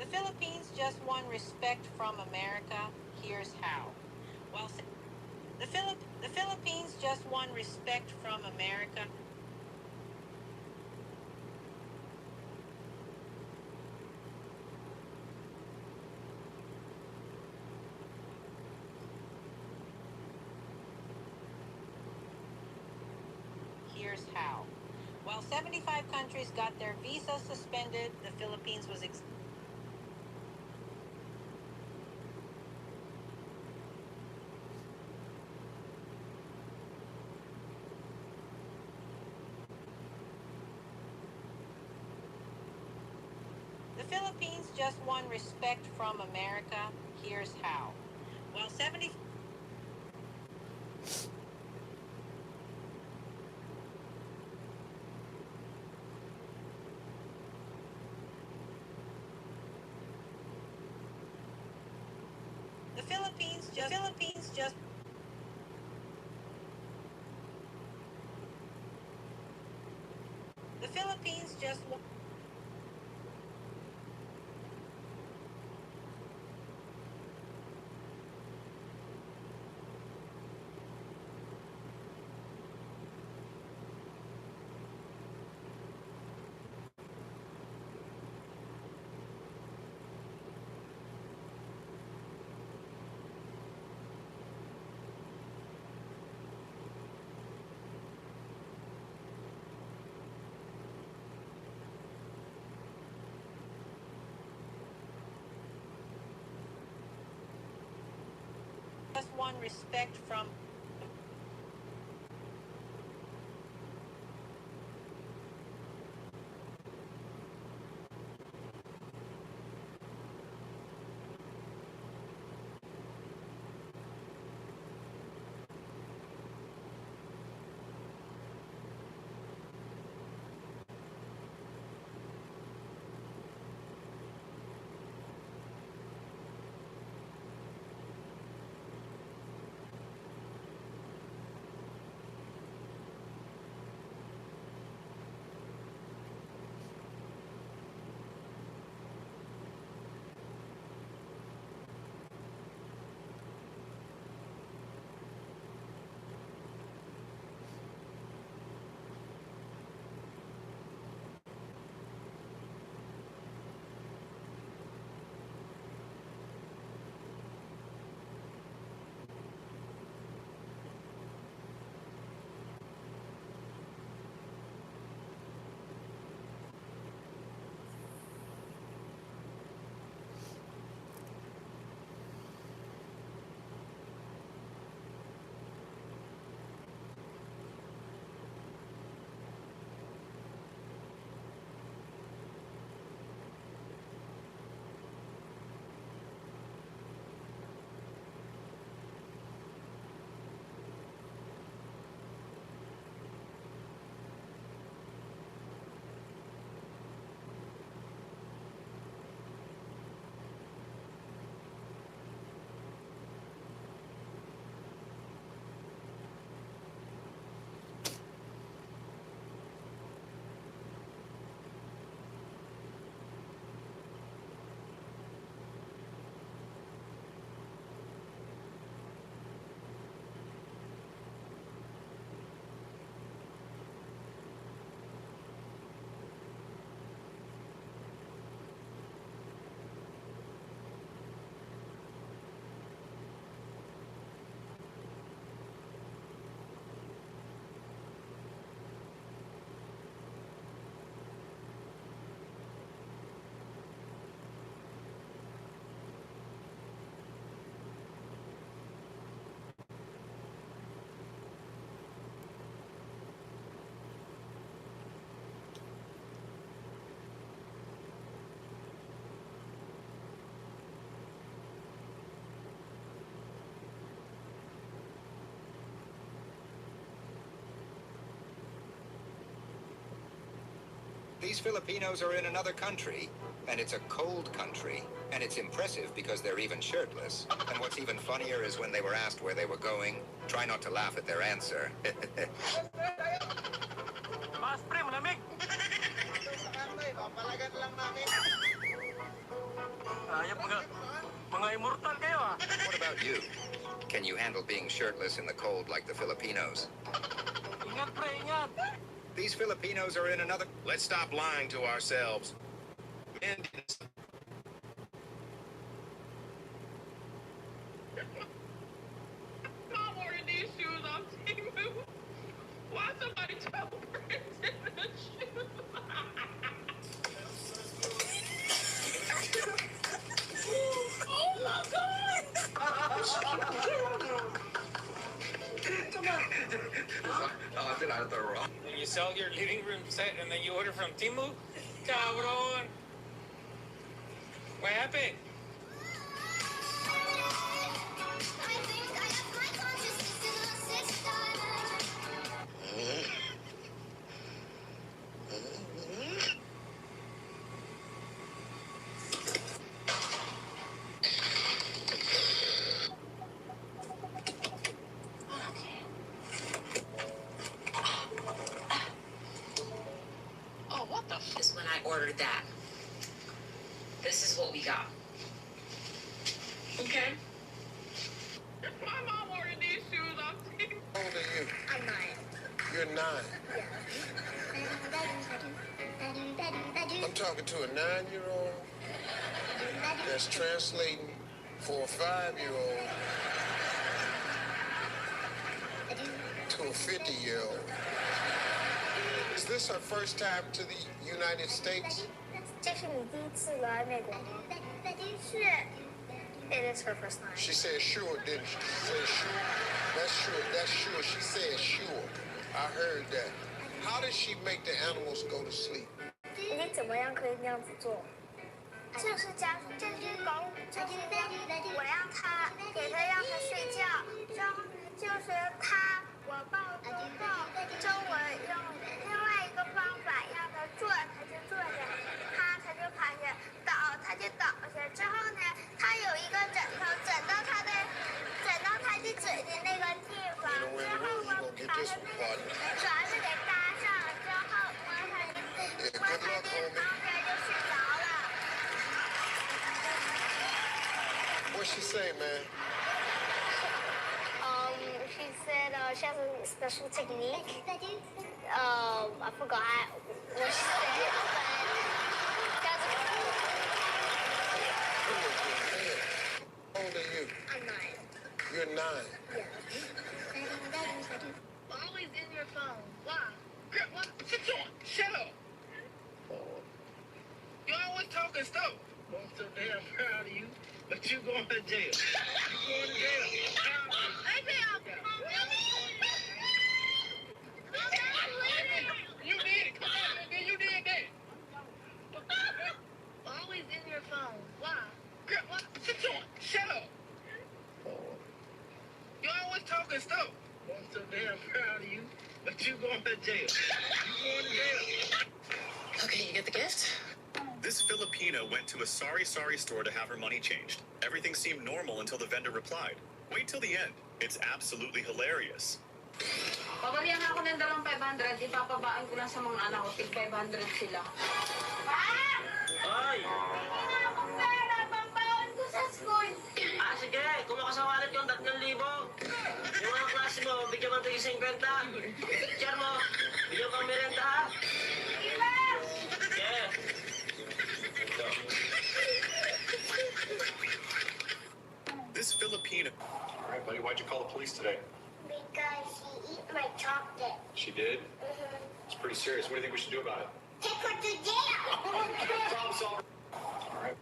The Philippines just won respect from America. Here's how. While the Philippines just won respect from America. Here's how. While 75 countries got their visas suspended, the Philippines was The Philippines just won respect from America. Here's how. While 70 The Philippines just The Philippines just won respect from These Filipinos are in another country, and it's a cold country, and it's impressive because they're even shirtless. And what's even funnier is when they were asked where they were going, try not to laugh at their answer. What about you? Can you handle being shirtless in the cold like the Filipinos? These Filipinos are in another... Let's stop lying to ourselves. Men didn't... I'm wearing these shoes on Temu. Why somebody tell Brendan the shoes? Oh my God! Come on. Oh, I think I thought wrong. You sell your living room set and then you order from Temu? Cabron! What happened? Oh, what the f? Is when I ordered that. This is what we got. Okay. My mom wearing these shoes on Temu. How old are you? I'm 9. You're 9. I'm talking to a 9-year-old that's translating for a 5-year-old to a 50-year-old. Is this her first time to the United States? 这是你第一次来美国吗？是。It is her first time. She said sure, didn't she? She said sure. That's sure. That's sure. She said sure. I heard that. How does she make the animals go to sleep? 你怎么样可以那样子做？就是家，这只狗，就是我让它给它让它睡觉，然后就是它我抱之后，就我用另外一个方法让它坐，它就坐下，它就趴下，倒它就倒下。之后呢，它有一个枕头枕到它的嘴的那个地方，之后我把它那个爪子给搭上了之后，摸它的旁边就睡着了。What'd she say, man? She said she has a special technique. I forgot what she said, but How old are you? I'm 9. You're 9. Always in your phone. Why? Girl, what? Sit down. Shut up. You always talking stuff. I'm so damn proud of you, but you going to jail. You going to jail. You did it. Come on, nigga. You did that. Always in your phone. Why? Girl, what? Sit down. Shut up. You always talking stuff. I'm so damn proud of you, but you going to jail. You going to jail. Okay, you get the gift? This Filipino went to a sorry store to have her money changed. Everything seemed normal until the vendor replied. Wait till the end. It's absolutely hilarious. Pabalihan ako ng 500, ipapabaan ko lang sa mga anak ko, tig 500 sila. Ay! Hindi na akong pera, pambaon ko sa school. Sige, kung makasawalit yung 3,000. Yung mga klase mo, bigyan mo ito 50. Char mo, bigyan kang merenda ha? Yeah. This Filipino... All right, buddy, why'd you call the police today? Because she ate my chocolate. She did? It's pretty serious. What do you think we should do about it? Take her to jail. Problem solver. All right.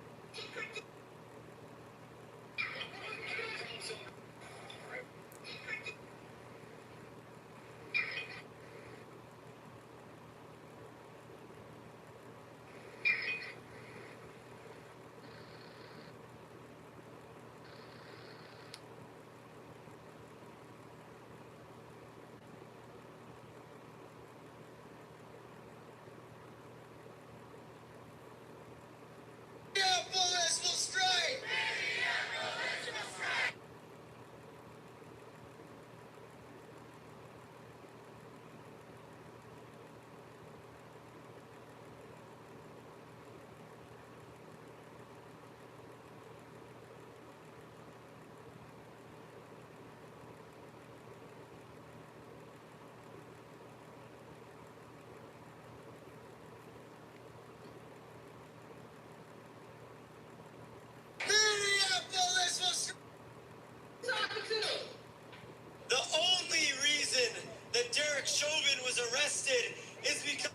arrested is because...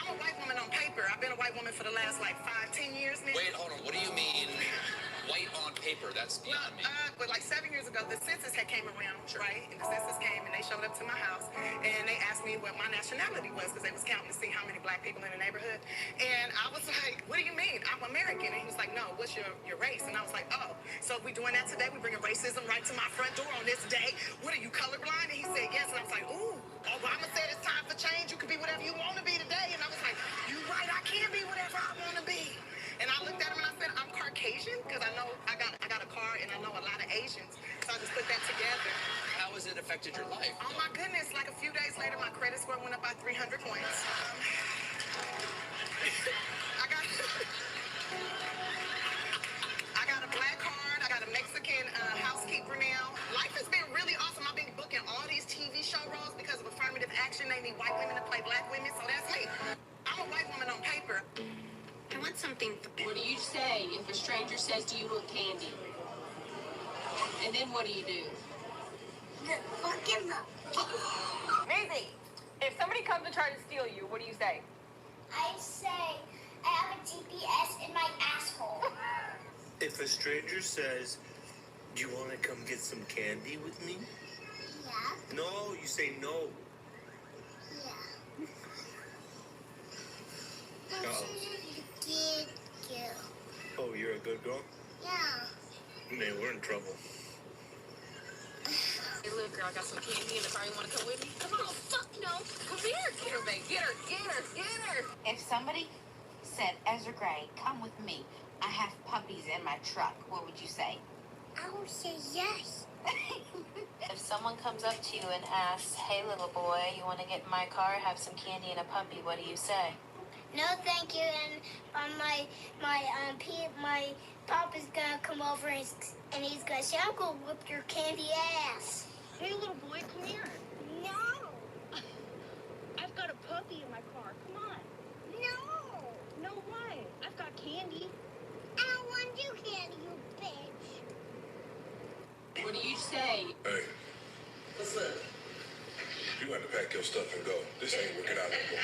I'm a white woman on paper. I've been a white woman for the last like 5-10 years now. Wait, hold on. What do you mean white on paper? That's beyond me. But like 7 years ago, the census had came around, right? And the census came and they showed up to my house and they asked me what my nationality was because they was counting to see how many black people in the neighborhood. And I was like, what do you mean? I'm American. And he was like, no, what's your race? And I was like, oh, so if we doing that today, we bringing racism right to my front door on this day. What are you, colorblind? And he said, yes. And I was like, ooh, Obama said it's time for change. You can be whatever you want to be today. And I was like, you right, I can be whatever I want to be. And I looked at him and I said, I'm Caucasian because I know I got a car and I know a lot of Asians. So I just put that together. How has it affected your life? Oh my goodness, like a few days later, my credit score went up by 300 points. I got a black card. I got a Mexican housekeeper now. Life has been really awesome. I've been booking all these TV show roles because of affirmative action. They need white women to play black women, so that's me. I'm a white woman on paper. I want something. What do you say if a stranger says to you, look candy? And then what do you do? Maisie, if somebody comes and tries to steal you, what do you say? I say, I have a GPS in my asshole. If a stranger says, do you want to come get some candy with me? Yeah. No, you say no. Yeah. Oh. Good girl. Oh, you're a good girl? Yeah. Man, we're in trouble. Hey, little girl, I got some candy in the car. You want to come with me? Come on, fuck no. Come here. Get her, babe. Get her, get her, get her. If somebody said, Ezra Gray, come with me. I have puppies in my truck. What would you say? I would say yes. If someone comes up to you and asks, hey, little boy, you want to get in my car, have some candy and a puppy, what do you say? No, thank you. And my papa's gonna come over and he's gonna say, I'm gonna whip your candy ass. Hey, little boy, come here. No. I've got a puppy in my car. Come on. No. No, why? I've got candy. I don't want you candy, you bitch. What do you say? Hey. What's up? You got to pack your stuff and go. This ain't working out anymore.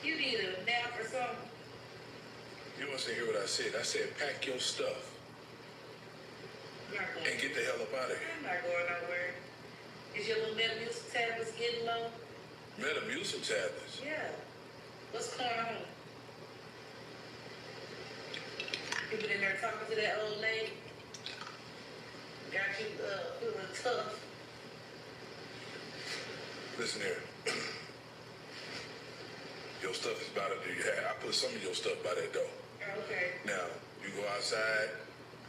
You need a nap or something? You must hear what I said. I said pack your stuff and get the hell up out of here. I'm not going nowhere. Is your little Metamucil tablets getting low? Metamucil tablets? Yeah. What's going on? You been in there talking to that old lady? Got you feeling tough? Listen here. Your stuff is about to do. I put some of your stuff by that door. Okay. Now, you go outside.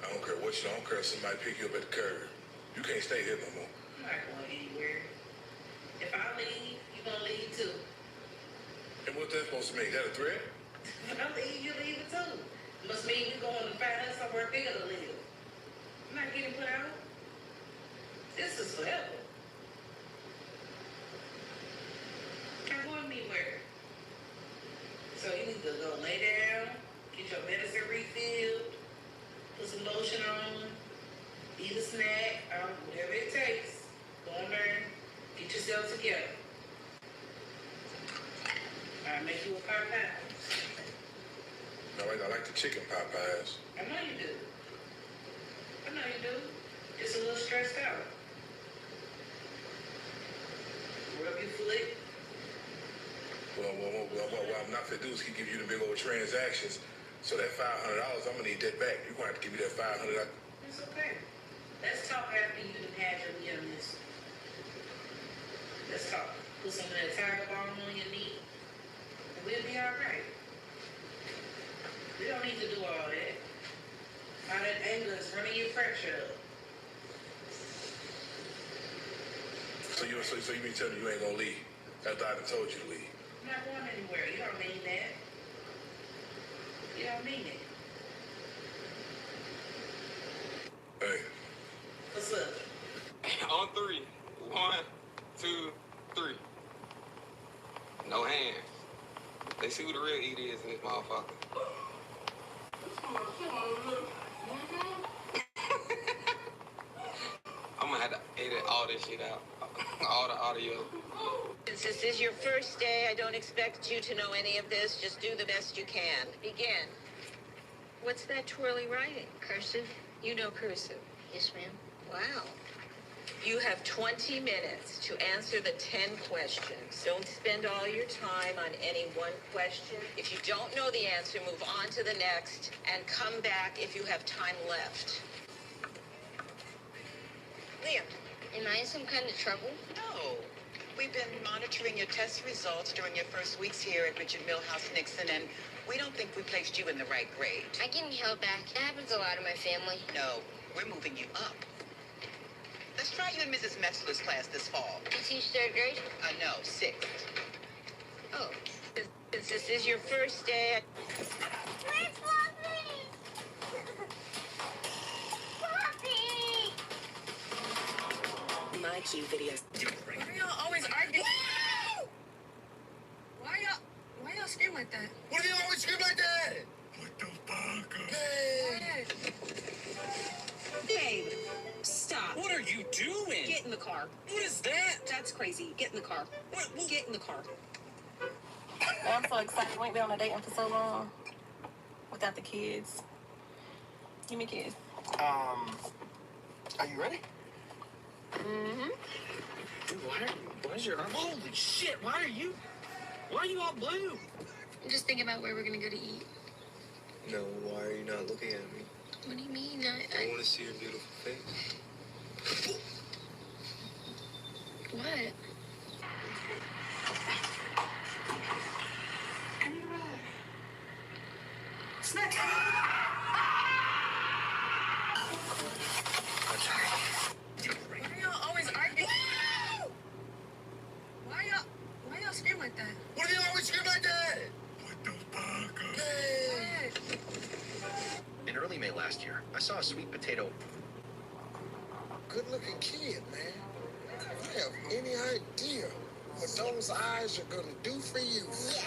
I don't care what you don't care if somebody pick you up at the curb. You can't stay here no more. I'm not going anywhere. If I leave, you're going to leave too. And what's that supposed to mean? Is that a threat? If I leave, you leave it too. Must mean you're going to find us somewhere bigger to live. I'm not getting put out. This is forever. I'm going anywhere. So you need to go lay down, get your medicine refilled, put some lotion on, eat a snack, whatever it takes. Go in there, get yourself together. I'll make you a pot pie. All right, I like the chicken pot pies. I know you do. I know you do. Just a little stressed out. Rub your foot. Well, what I'm not going to do is give you the big old transactions. So that $500, I'm going to need that back. You're going to have to give me that $500. It's okay. Let's talk after you done had your illness. Let's talk. Put some of that tiger balm on your knee. And we'll be all right. We don't need to do all that. All that anger is running your pressure up. So you mean telling me you ain't gonna leave after I done told you to leave? I'm not going anywhere. You don't mean that. You don't mean it. Hey. What's up? On three. 1, 2, 3. No hands. They see who the real eat is in this motherfucker. I'm gonna have to edit all this shit out. All the audio. Since this is your first day, I don't expect you to know any of this. Just do the best you can. Begin. What's that twirly writing? Cursive? You know cursive. Yes, ma'am. Wow. You have 20 minutes to answer the 10 questions. Don't spend all your time on any one question. If you don't know the answer, move on to the next and come back if you have time left. Liam. Am I in some kind of trouble? No. We've been monitoring your test results during your first weeks here at Richard Milhouse Nixon, and we don't think we placed you in the right grade. I can held back. It happens a lot in my family. No, we're moving you up. Let's try you in Mrs. Metzler's class this fall. You teach 3rd grade? No, 6th. Oh. Since this is your first day... Where's Poppy? Poppy! My cute videos. Why y'all always arguing? Why y'all scream like that? What do you always scream like that? What the fuck? Babe, stop. What are you doing? Get in the car. What is that? That's crazy. Get in the car. What? Get in the car. I'm so excited. We ain't been on a date for so long without the kids. Give me a kiss. Are you ready? Mm-hmm. Dude, why's your arm? Holy shit, why are you all blue? I'm just thinking about where we're gonna go to eat. No, why are you not looking at me? What do you mean? I want to see your beautiful face. What? Snack. Why y'all always arguing? Why y'all scream like that? What do you always scream like that? What the fuck? In early May last year, I saw a sweet potato. Good-looking kid, man. You have any idea what those eyes are gonna do for you? Yes.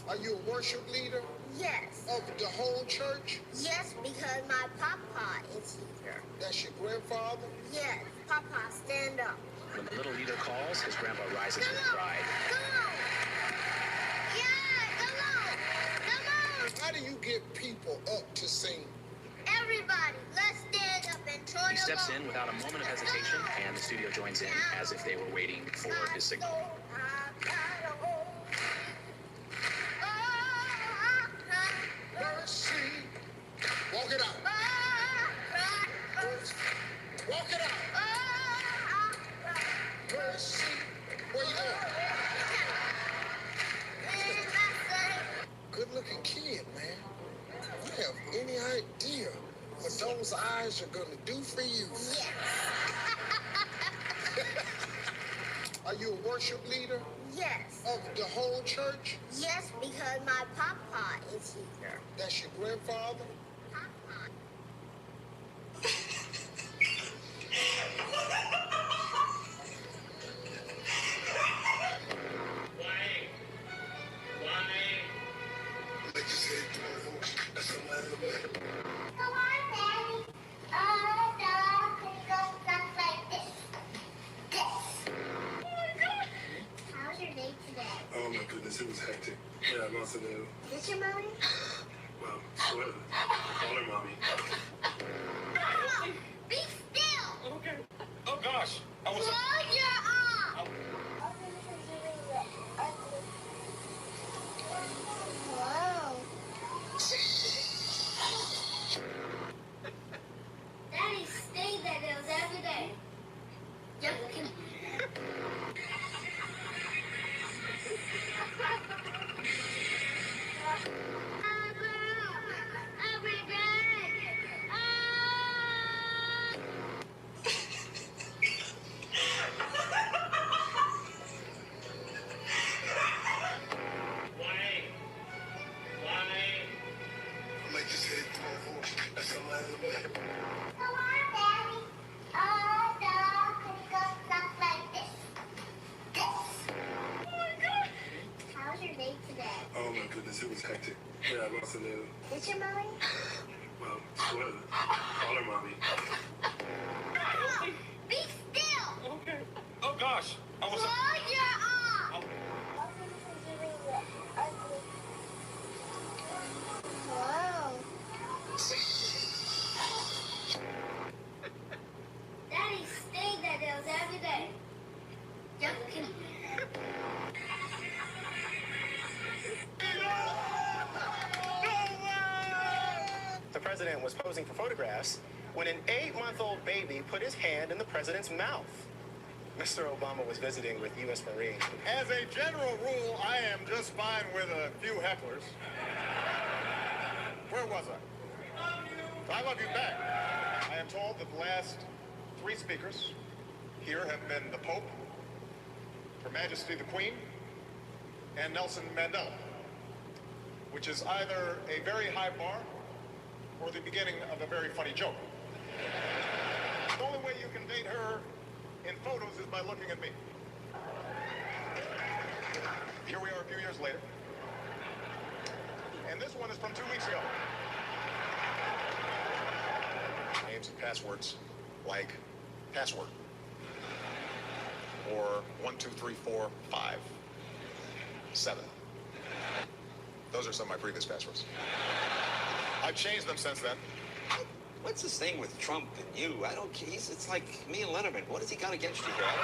Are you a worship leader Yes. of the whole church? Yes, because my papa is here. That's your grandfather? Yes. Papa, stand up. When the little leader calls, his grandpa rises Come with on. pride. Come on. Yeah, come on. Come on. How do you get people up to sing? Everybody, let's stand up and turn He steps along. in without a moment of hesitation, and the studio joins in as if they were waiting for his signal. Mercy. Walk it out. Walk it out. Mercy. Where you going? Good-looking kid, man. You have any idea what those eyes are gonna do for you? Yes. Are you a worship leader Yes. of the whole church? Yes, because my papa is here. That's your grandfather? Come on, Daddy. Stuff like this. How's your day today? Oh my goodness, it was hectic. Yeah, lots of new. Is your mommy? Well, sort of. Call her mommy. No, be still. Okay. Oh gosh. I was. Close your arm. Wow. Daddy stayed that those every day. Yep. Every day. romantic. Yeah, lots of new. What's your mommy? Well, sweater. Call her mommy. Be still! Okay. Oh gosh. I was. Close your arm! Wow. Daddy stayed at those every day. Yep. The president was posing for photographs when an 8-month-old baby put his hand in the president's mouth. Mr. Obama was visiting with U.S. Marines. As a general rule, I am just fine with a few hecklers. Where was I? I love you back. I am told that the last 3 speakers here have been the Pope, Her Majesty the Queen, and Nelson Mandela, which is either a very high bar or the beginning of a very funny joke. The only way you can date her in photos is by looking at me. Here we are a few years later. And this one is from 2 weeks ago. Names and passwords like password. Or 1, 2, 3, 4, 5, 7. Those are some of my previous passwords. I've changed them since then. What's this thing with Trump and you? I don't. It's like me and Letterman. What has he got against you here? I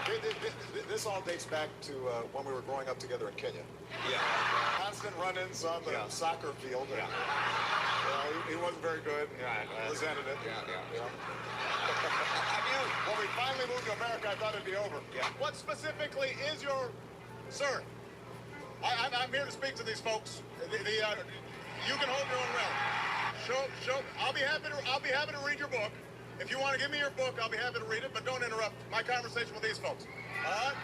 don't know. This all dates back to when we were growing up together in Kenya. Yeah. Constant run-ins on the soccer field. Yeah. He wasn't very good. Yeah. Resented it. Yeah. When we finally moved to America, I thought it'd be over. Yeah. What specifically is your... Sir, I'm here to speak to these folks. You can hold your own realm. Show. I'll be happy to read your book. If you want to give me your book, I'll be happy to read it, but don't interrupt my conversation with these folks. All right?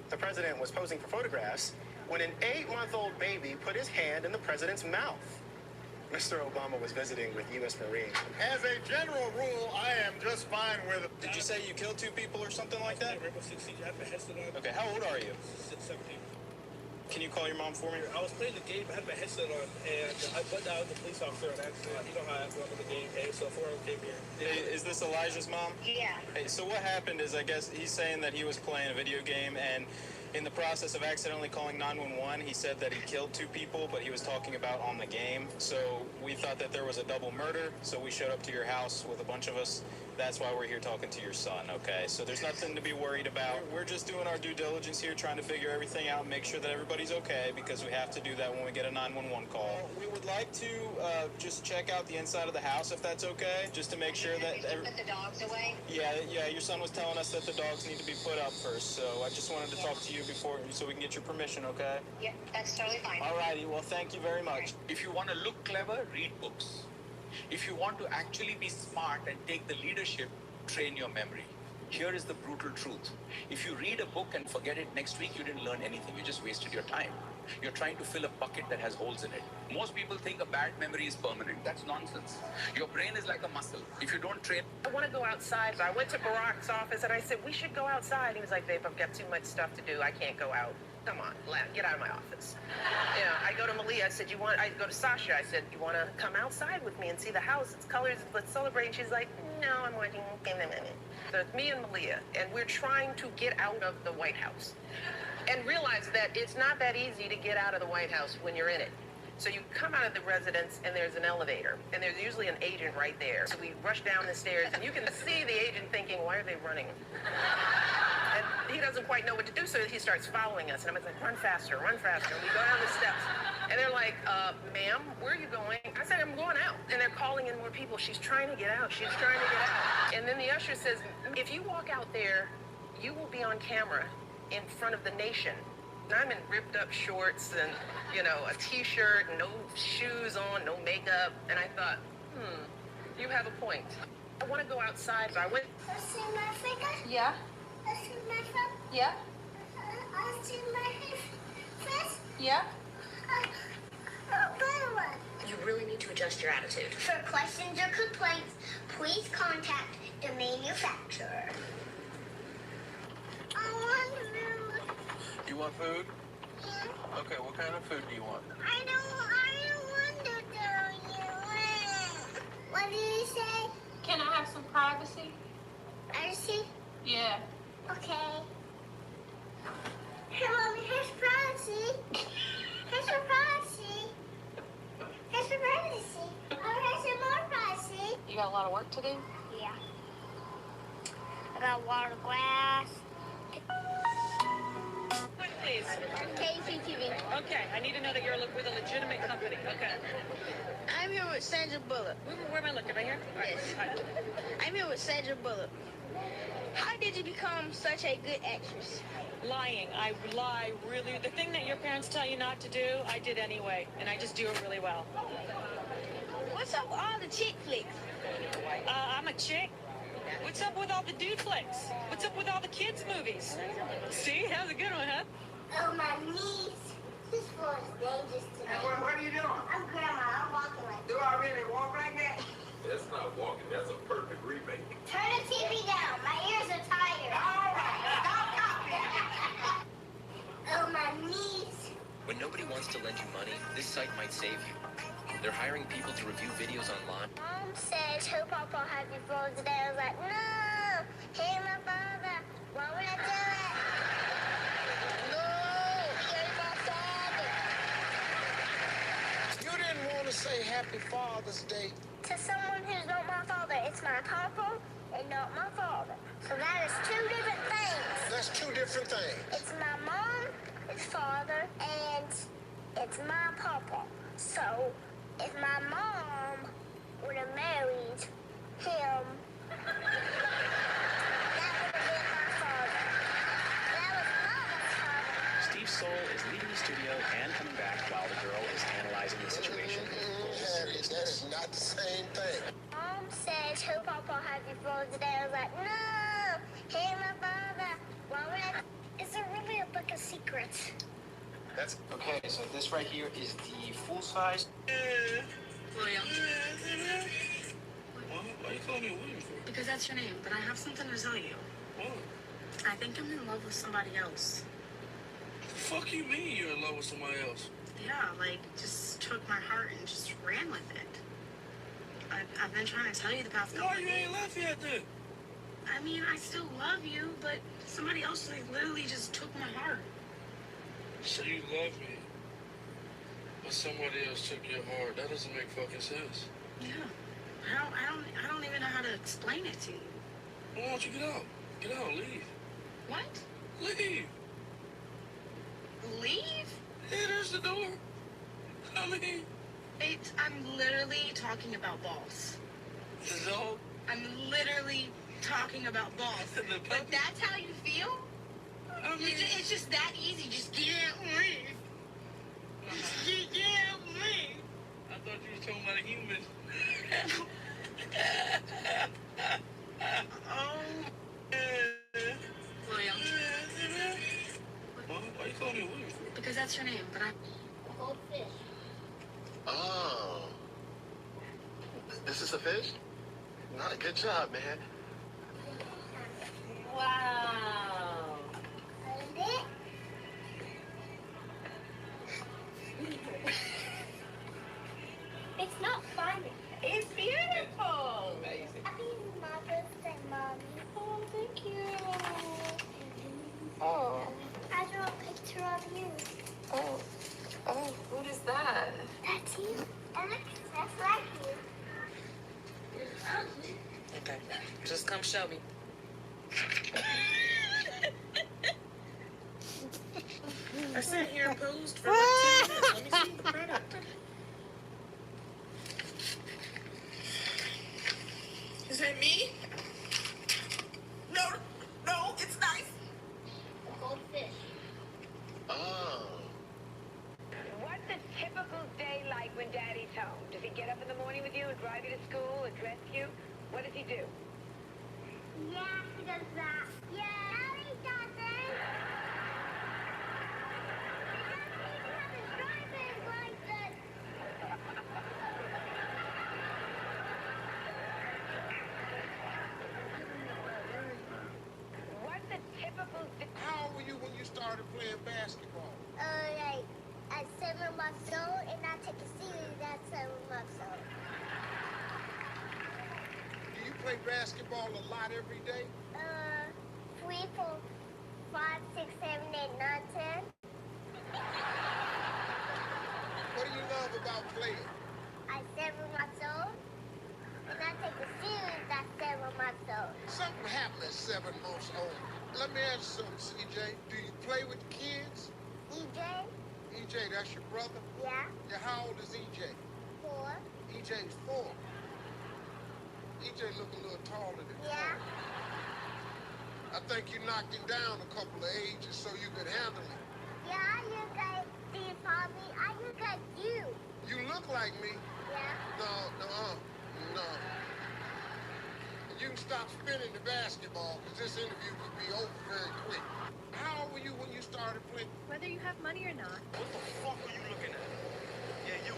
The president was posing for photographs when an 8-month-old baby put his hand in the president's mouth. Mr. Obama was visiting with U.S. Marines. As a general rule, I am just fine with it. Did you say you killed 2 people or something like that? Okay, how old are you? 17. Can you call your mom for me? I was playing the game, I had my headset on, and I butt out the police officer on accident. You know how I run in the game, and so 4 came here. Hey, is this Elijah's mom? Yeah. Hey, so what happened is, I guess he's saying that he was playing a video game, and in the process of accidentally calling 911, he said that he killed 2 people, but he was talking about on the game. So we thought that there was a double murder, so we showed up to your house with a bunch of us. That's why we're here talking to your son, okay? So there's nothing to be worried about. We're just doing our due diligence here, trying to figure everything out and make sure that everybody's okay, because we have to do that when we get a 911 call. We would like to just check out the inside of the house, if that's okay, just to make sure that... Put the dogs away? Yeah, your son was telling us that the dogs need to be put up first, so I just wanted to talk to you before, so we can get your permission, okay? Yeah, that's totally fine. Alrighty, well, thank you very much. If you want to look clever, read books. If you want to actually be smart and take the leadership, train your memory. Here is the brutal truth. If you read a book and forget it next week, you didn't learn anything. You just wasted your time. You're trying to fill a bucket that has holes in it. Most people think a bad memory is permanent. That's nonsense. Your brain is like a muscle. If you don't train... I want to go outside. So I went to Barack's office and I said, we should go outside. He was like, babe, I've got too much stuff to do. I can't go out. Come on, get out of my office. I go to Malia. I said, I go to Sasha. I said, you want to come outside with me and see the house? It's colors. Let's celebrate. And she's like, no, I'm watching. So it's me and Malia, and we're trying to get out of the White House and realize that it's not that easy to get out of the White House when you're in it. So you come out of the residence, and there's an elevator, and there's usually an agent right there. So we rush down the stairs, and you can see the agent thinking, why are they running? And he doesn't quite know what to do, so he starts following us. And I'm like, run faster, run faster. And we go down the steps, and they're like, ma'am, where are you going? I said, I'm going out. And they're calling in more people. She's trying to get out. She's trying to get out. And then the usher says, if you walk out there, you will be on camera in front of the nation. And I'm in ripped up shorts and, a t-shirt, no shoes on, no makeup. And I thought, you have a point. I want to go outside. So I went. See my finger? Yeah. See my thumb? Yeah. See my face? Yeah. You really need to adjust your attitude. For questions or complaints, please contact the manufacturer. I want food. You want food? Yeah. Okay, what kind of food do you want? I don't want to tell you. What did you say? Can I have some privacy? Privacy? Yeah. Okay. Hey, Mommy, here's privacy. Here's some privacy. Here's some privacy. Oh, here's some more privacy. You got a lot of work to do? Yeah. I got water glass. Please. KCTV. Okay, I need to know that you're with a legitimate company. Okay. I'm here with Sandra Bullock. Where am I looking? Right here? Yes. I'm here with Sandra Bullock. How did you become such a good actress? Lying. I lie really. The thing that your parents tell you not to do, I did anyway, and I just do it really well. What's up with all the chick flicks? I'm a chick. What's up with all the dude flicks? What's up with all the kids' movies? See? That was a good one, huh? Oh, my knees. This floor is dangerous today. Hey, what are you doing? I'm Grandma. I'm walking like Do I really walk like that? That's not walking. That's a perfect remake. Turn the TV down. My ears are tired. All right. Stop talking. Oh, my knees. When nobody wants to lend you money, this site might save you. They're hiring people to review videos online. Mom says, hope Papa have you frozen today. I was like, no. Hey, my father. Why would I do it? No. He ain't my father. You didn't want to say Happy Father's Day. To someone who's not my father, it's my papa and not my father. So that is two different things. That's two different things. It's my mom, it's father, and it's my papa. So if my mom would have married him, that would have been my father. That was mama's father. Steve Soul is leaving the studio and coming back while the girl is analyzing the situation with full Harry, that seriousness. is not the same thing. Mom says, hope Papa have you frozen today. I was like, no. Hey, my father. Why would I? Is there really a book of secrets? That's okay. So this right here is the full size. William. Why you calling me William for? Because that's your name, but I have something to tell you. What? I think I'm in love with somebody else. The fuck you mean you're in love with somebody else? Yeah, like, just took my heart and just ran with it. I've been trying to tell you the past couple Why of you days. ain't left yet then? I mean, I still love you, but somebody else, like, literally just took my heart. So you love me, but somebody else took your heart. That doesn't make fucking sense. Yeah. I don't even know how to explain it to you. Why don't you get out? Get out, leave. What? Leave. Leave? Yeah, there's the door. I mean, I'm literally talking about balls. so I'm literally talking about balls. But that's how you feel? I mean, It's just that easy. Just get out and leave. Just get out and leave. I thought you was talking about a human. Oh. William. Why you calling me William for? Because that's your name, but Goldfish. Oh. This is a fish? Not a good job, man. Wow. It's not funny. It's beautiful. Amazing. Happy Mother's Day, Mommy. Oh, thank you. Oh. I drew a picture of you. Oh. Oh, what is that? That's you. And look, that's like you. Okay. Just come show me. I sat here and posed for like 2 minutes. Let me see the product. Is that me? No, it's nice. Goldfish. Oh. What's a typical day like when Daddy's home? Does he get up in the morning with you and drive you to school and dress you? What does he do? Yeah, he does that. Yeah. No, he doesn't. He doesn't drive it like that. What's a typical day? How old were you when you started playing basketball? Like 7 months old, and I take it serious at 7 months old. Do you play basketball a lot every day? 3, 4, 5, 6, 7, 8, 9, 10. What do you love about playing? I'm 7 months old, and I take it serious at 7 months old. Something happened at 7 months old. Let me ask you something, CJ. Do you play with the kids? EJ? EJ, that's your brother? Yeah. Yeah, how old is EJ? 4. EJ's 4. EJ look a little taller than Yeah. 4. I think you knocked him down a couple of ages so you could handle him. Yeah, you got Steve Harvey. I look like you. You look like me? Yeah. No. You can stop spinning the basketball because this interview could be over very quick. How old were you when you started playing? Whether you have money or not. What the fuck are you looking at? Yeah, you.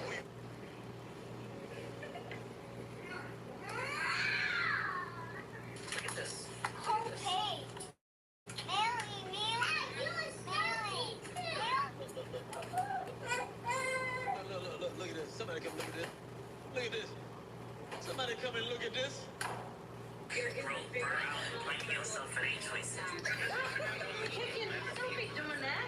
Look at this. Okay. Ellie, Look at this. Somebody come look at this. Look at this. Somebody come and look at this. Like yourself for any choices. Don't be doing that.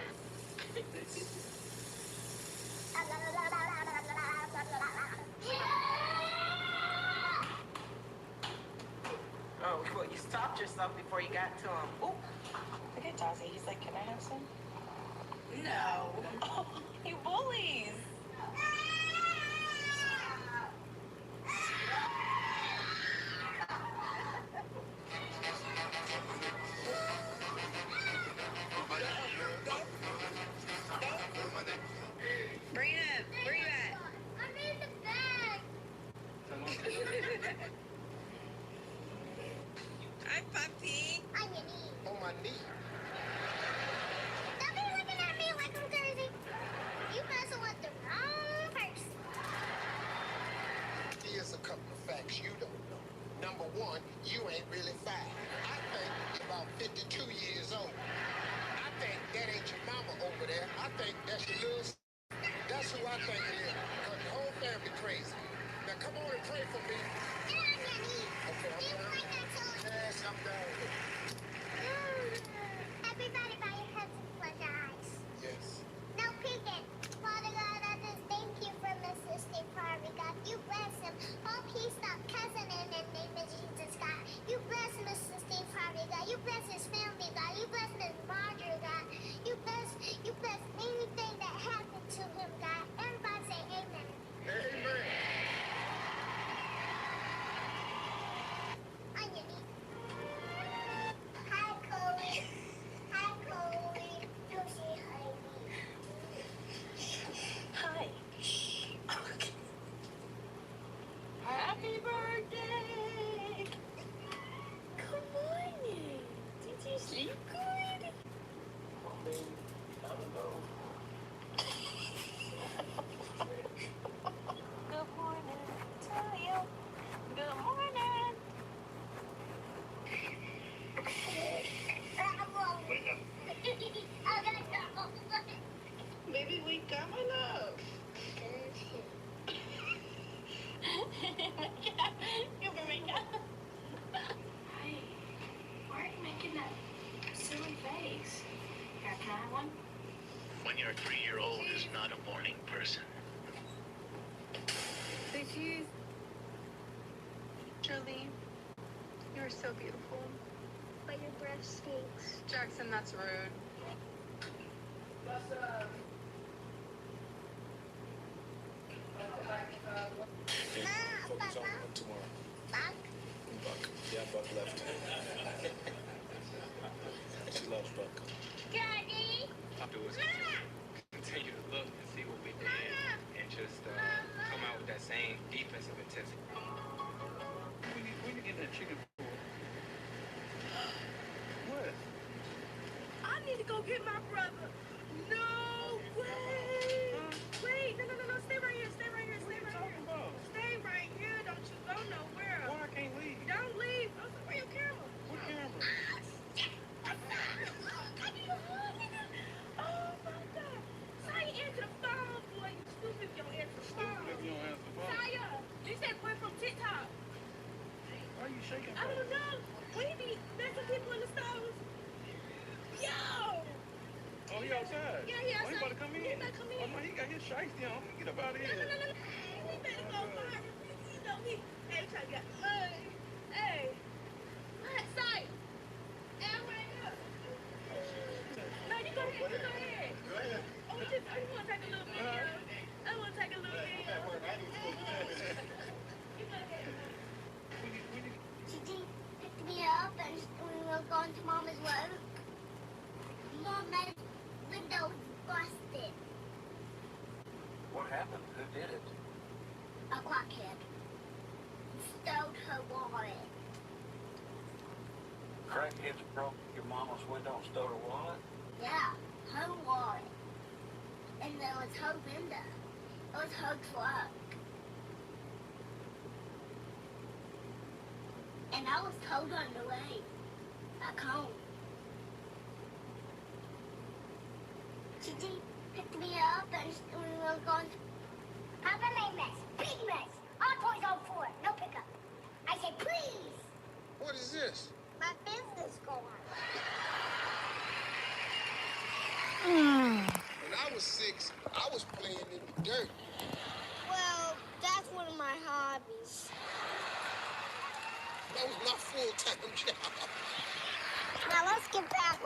Oh, well, you stopped yourself before you got to him. Oop. Look at Dazzy. He's like, can I have some? No. Oh, he bullies. Bring it up. Where you at? I'm in the bag. Hi, puppy. On your knee. On my knee. Don't be looking at me like I'm crazy. You messing with the wrong person. Here's a couple of facts you don't know. Number one, you ain't really 5. I think you're about 52 years old. I think that ain't your mama over there. I think that's your little That's who I think it is. Because the whole family crazy. Now come on and pray for me. Get on your knee. Okay, I'm Just down. like I told you. Yes, I'm down. Everybody bow your heads and close your eyes. Yes. No peeking. Father God, I just thank you for Mr. Steve Harvey, God. You bless him. Hope he stopped cussing in the name of Jesus, God. You bless Mr. Steve Harvey, God. You bless his family, God. You bless Miss Marjorie, God. You bless anything that happened to him, God. Everybody say amen. Amen. On your knee. Hi, Chloe. Hi, Chloe. Don't say hi. Hi. Happy birthday. Good morning. Did you sleep good? I don't know. Good morning to you. Good morning. Baby, wake up, my love. You can make up. Hey, why are you making that silly face? Here, can I have one? When your 3-year-old is not a morning person. Say cheese. Jolene, you are so beautiful. But your breath stinks. Jackson, that's rude. Focus on tomorrow. Buck? Buck. Yeah, Buck left. She loves Buck. Daddy? Do is continue to look and see what we did and just come out with that same defensive intensity. We need to get that chicken for. What? I need to go get my brother. No way. Wait, no. Stay right here. Stay right here. Stay right here. Stay right here. Don't you go nowhere. Why I can't leave? Don't leave. Where your camera? What camera? Oh my God. I don't know. We be there's some people in the stores. Yo! Oh, he outside? Yeah, he Oh, he outside. about to come in? He about to come in. Oh, no, he got his shiesty on. Get up out of here. No. We better go far. You know me. Hey, try to get. Hey. What? Sight. Hey, right here. No, you go ahead. You go ahead. Go ahead. Oh, we just, I just want to take a little video. I want to take a little video. You go ahead. Gigi picked me up and we were going to Mama's work. Mama's window was busted. What happened? Who did it? A crackhead. Stole her wallet. Crackheads broke your mama's window and stole her wallet? Yeah, her wallet. And there was her window. It was her truck. And I was told on the way back home. Gigi picked me up and we were going to... Papa made mess. Big mess. All toys on floor. No pickup. I said, please. What is this? My business card. When I was 6, I was playing in the dirt. Well, that's one of my hobbies. That was my full-time job. Now let's get back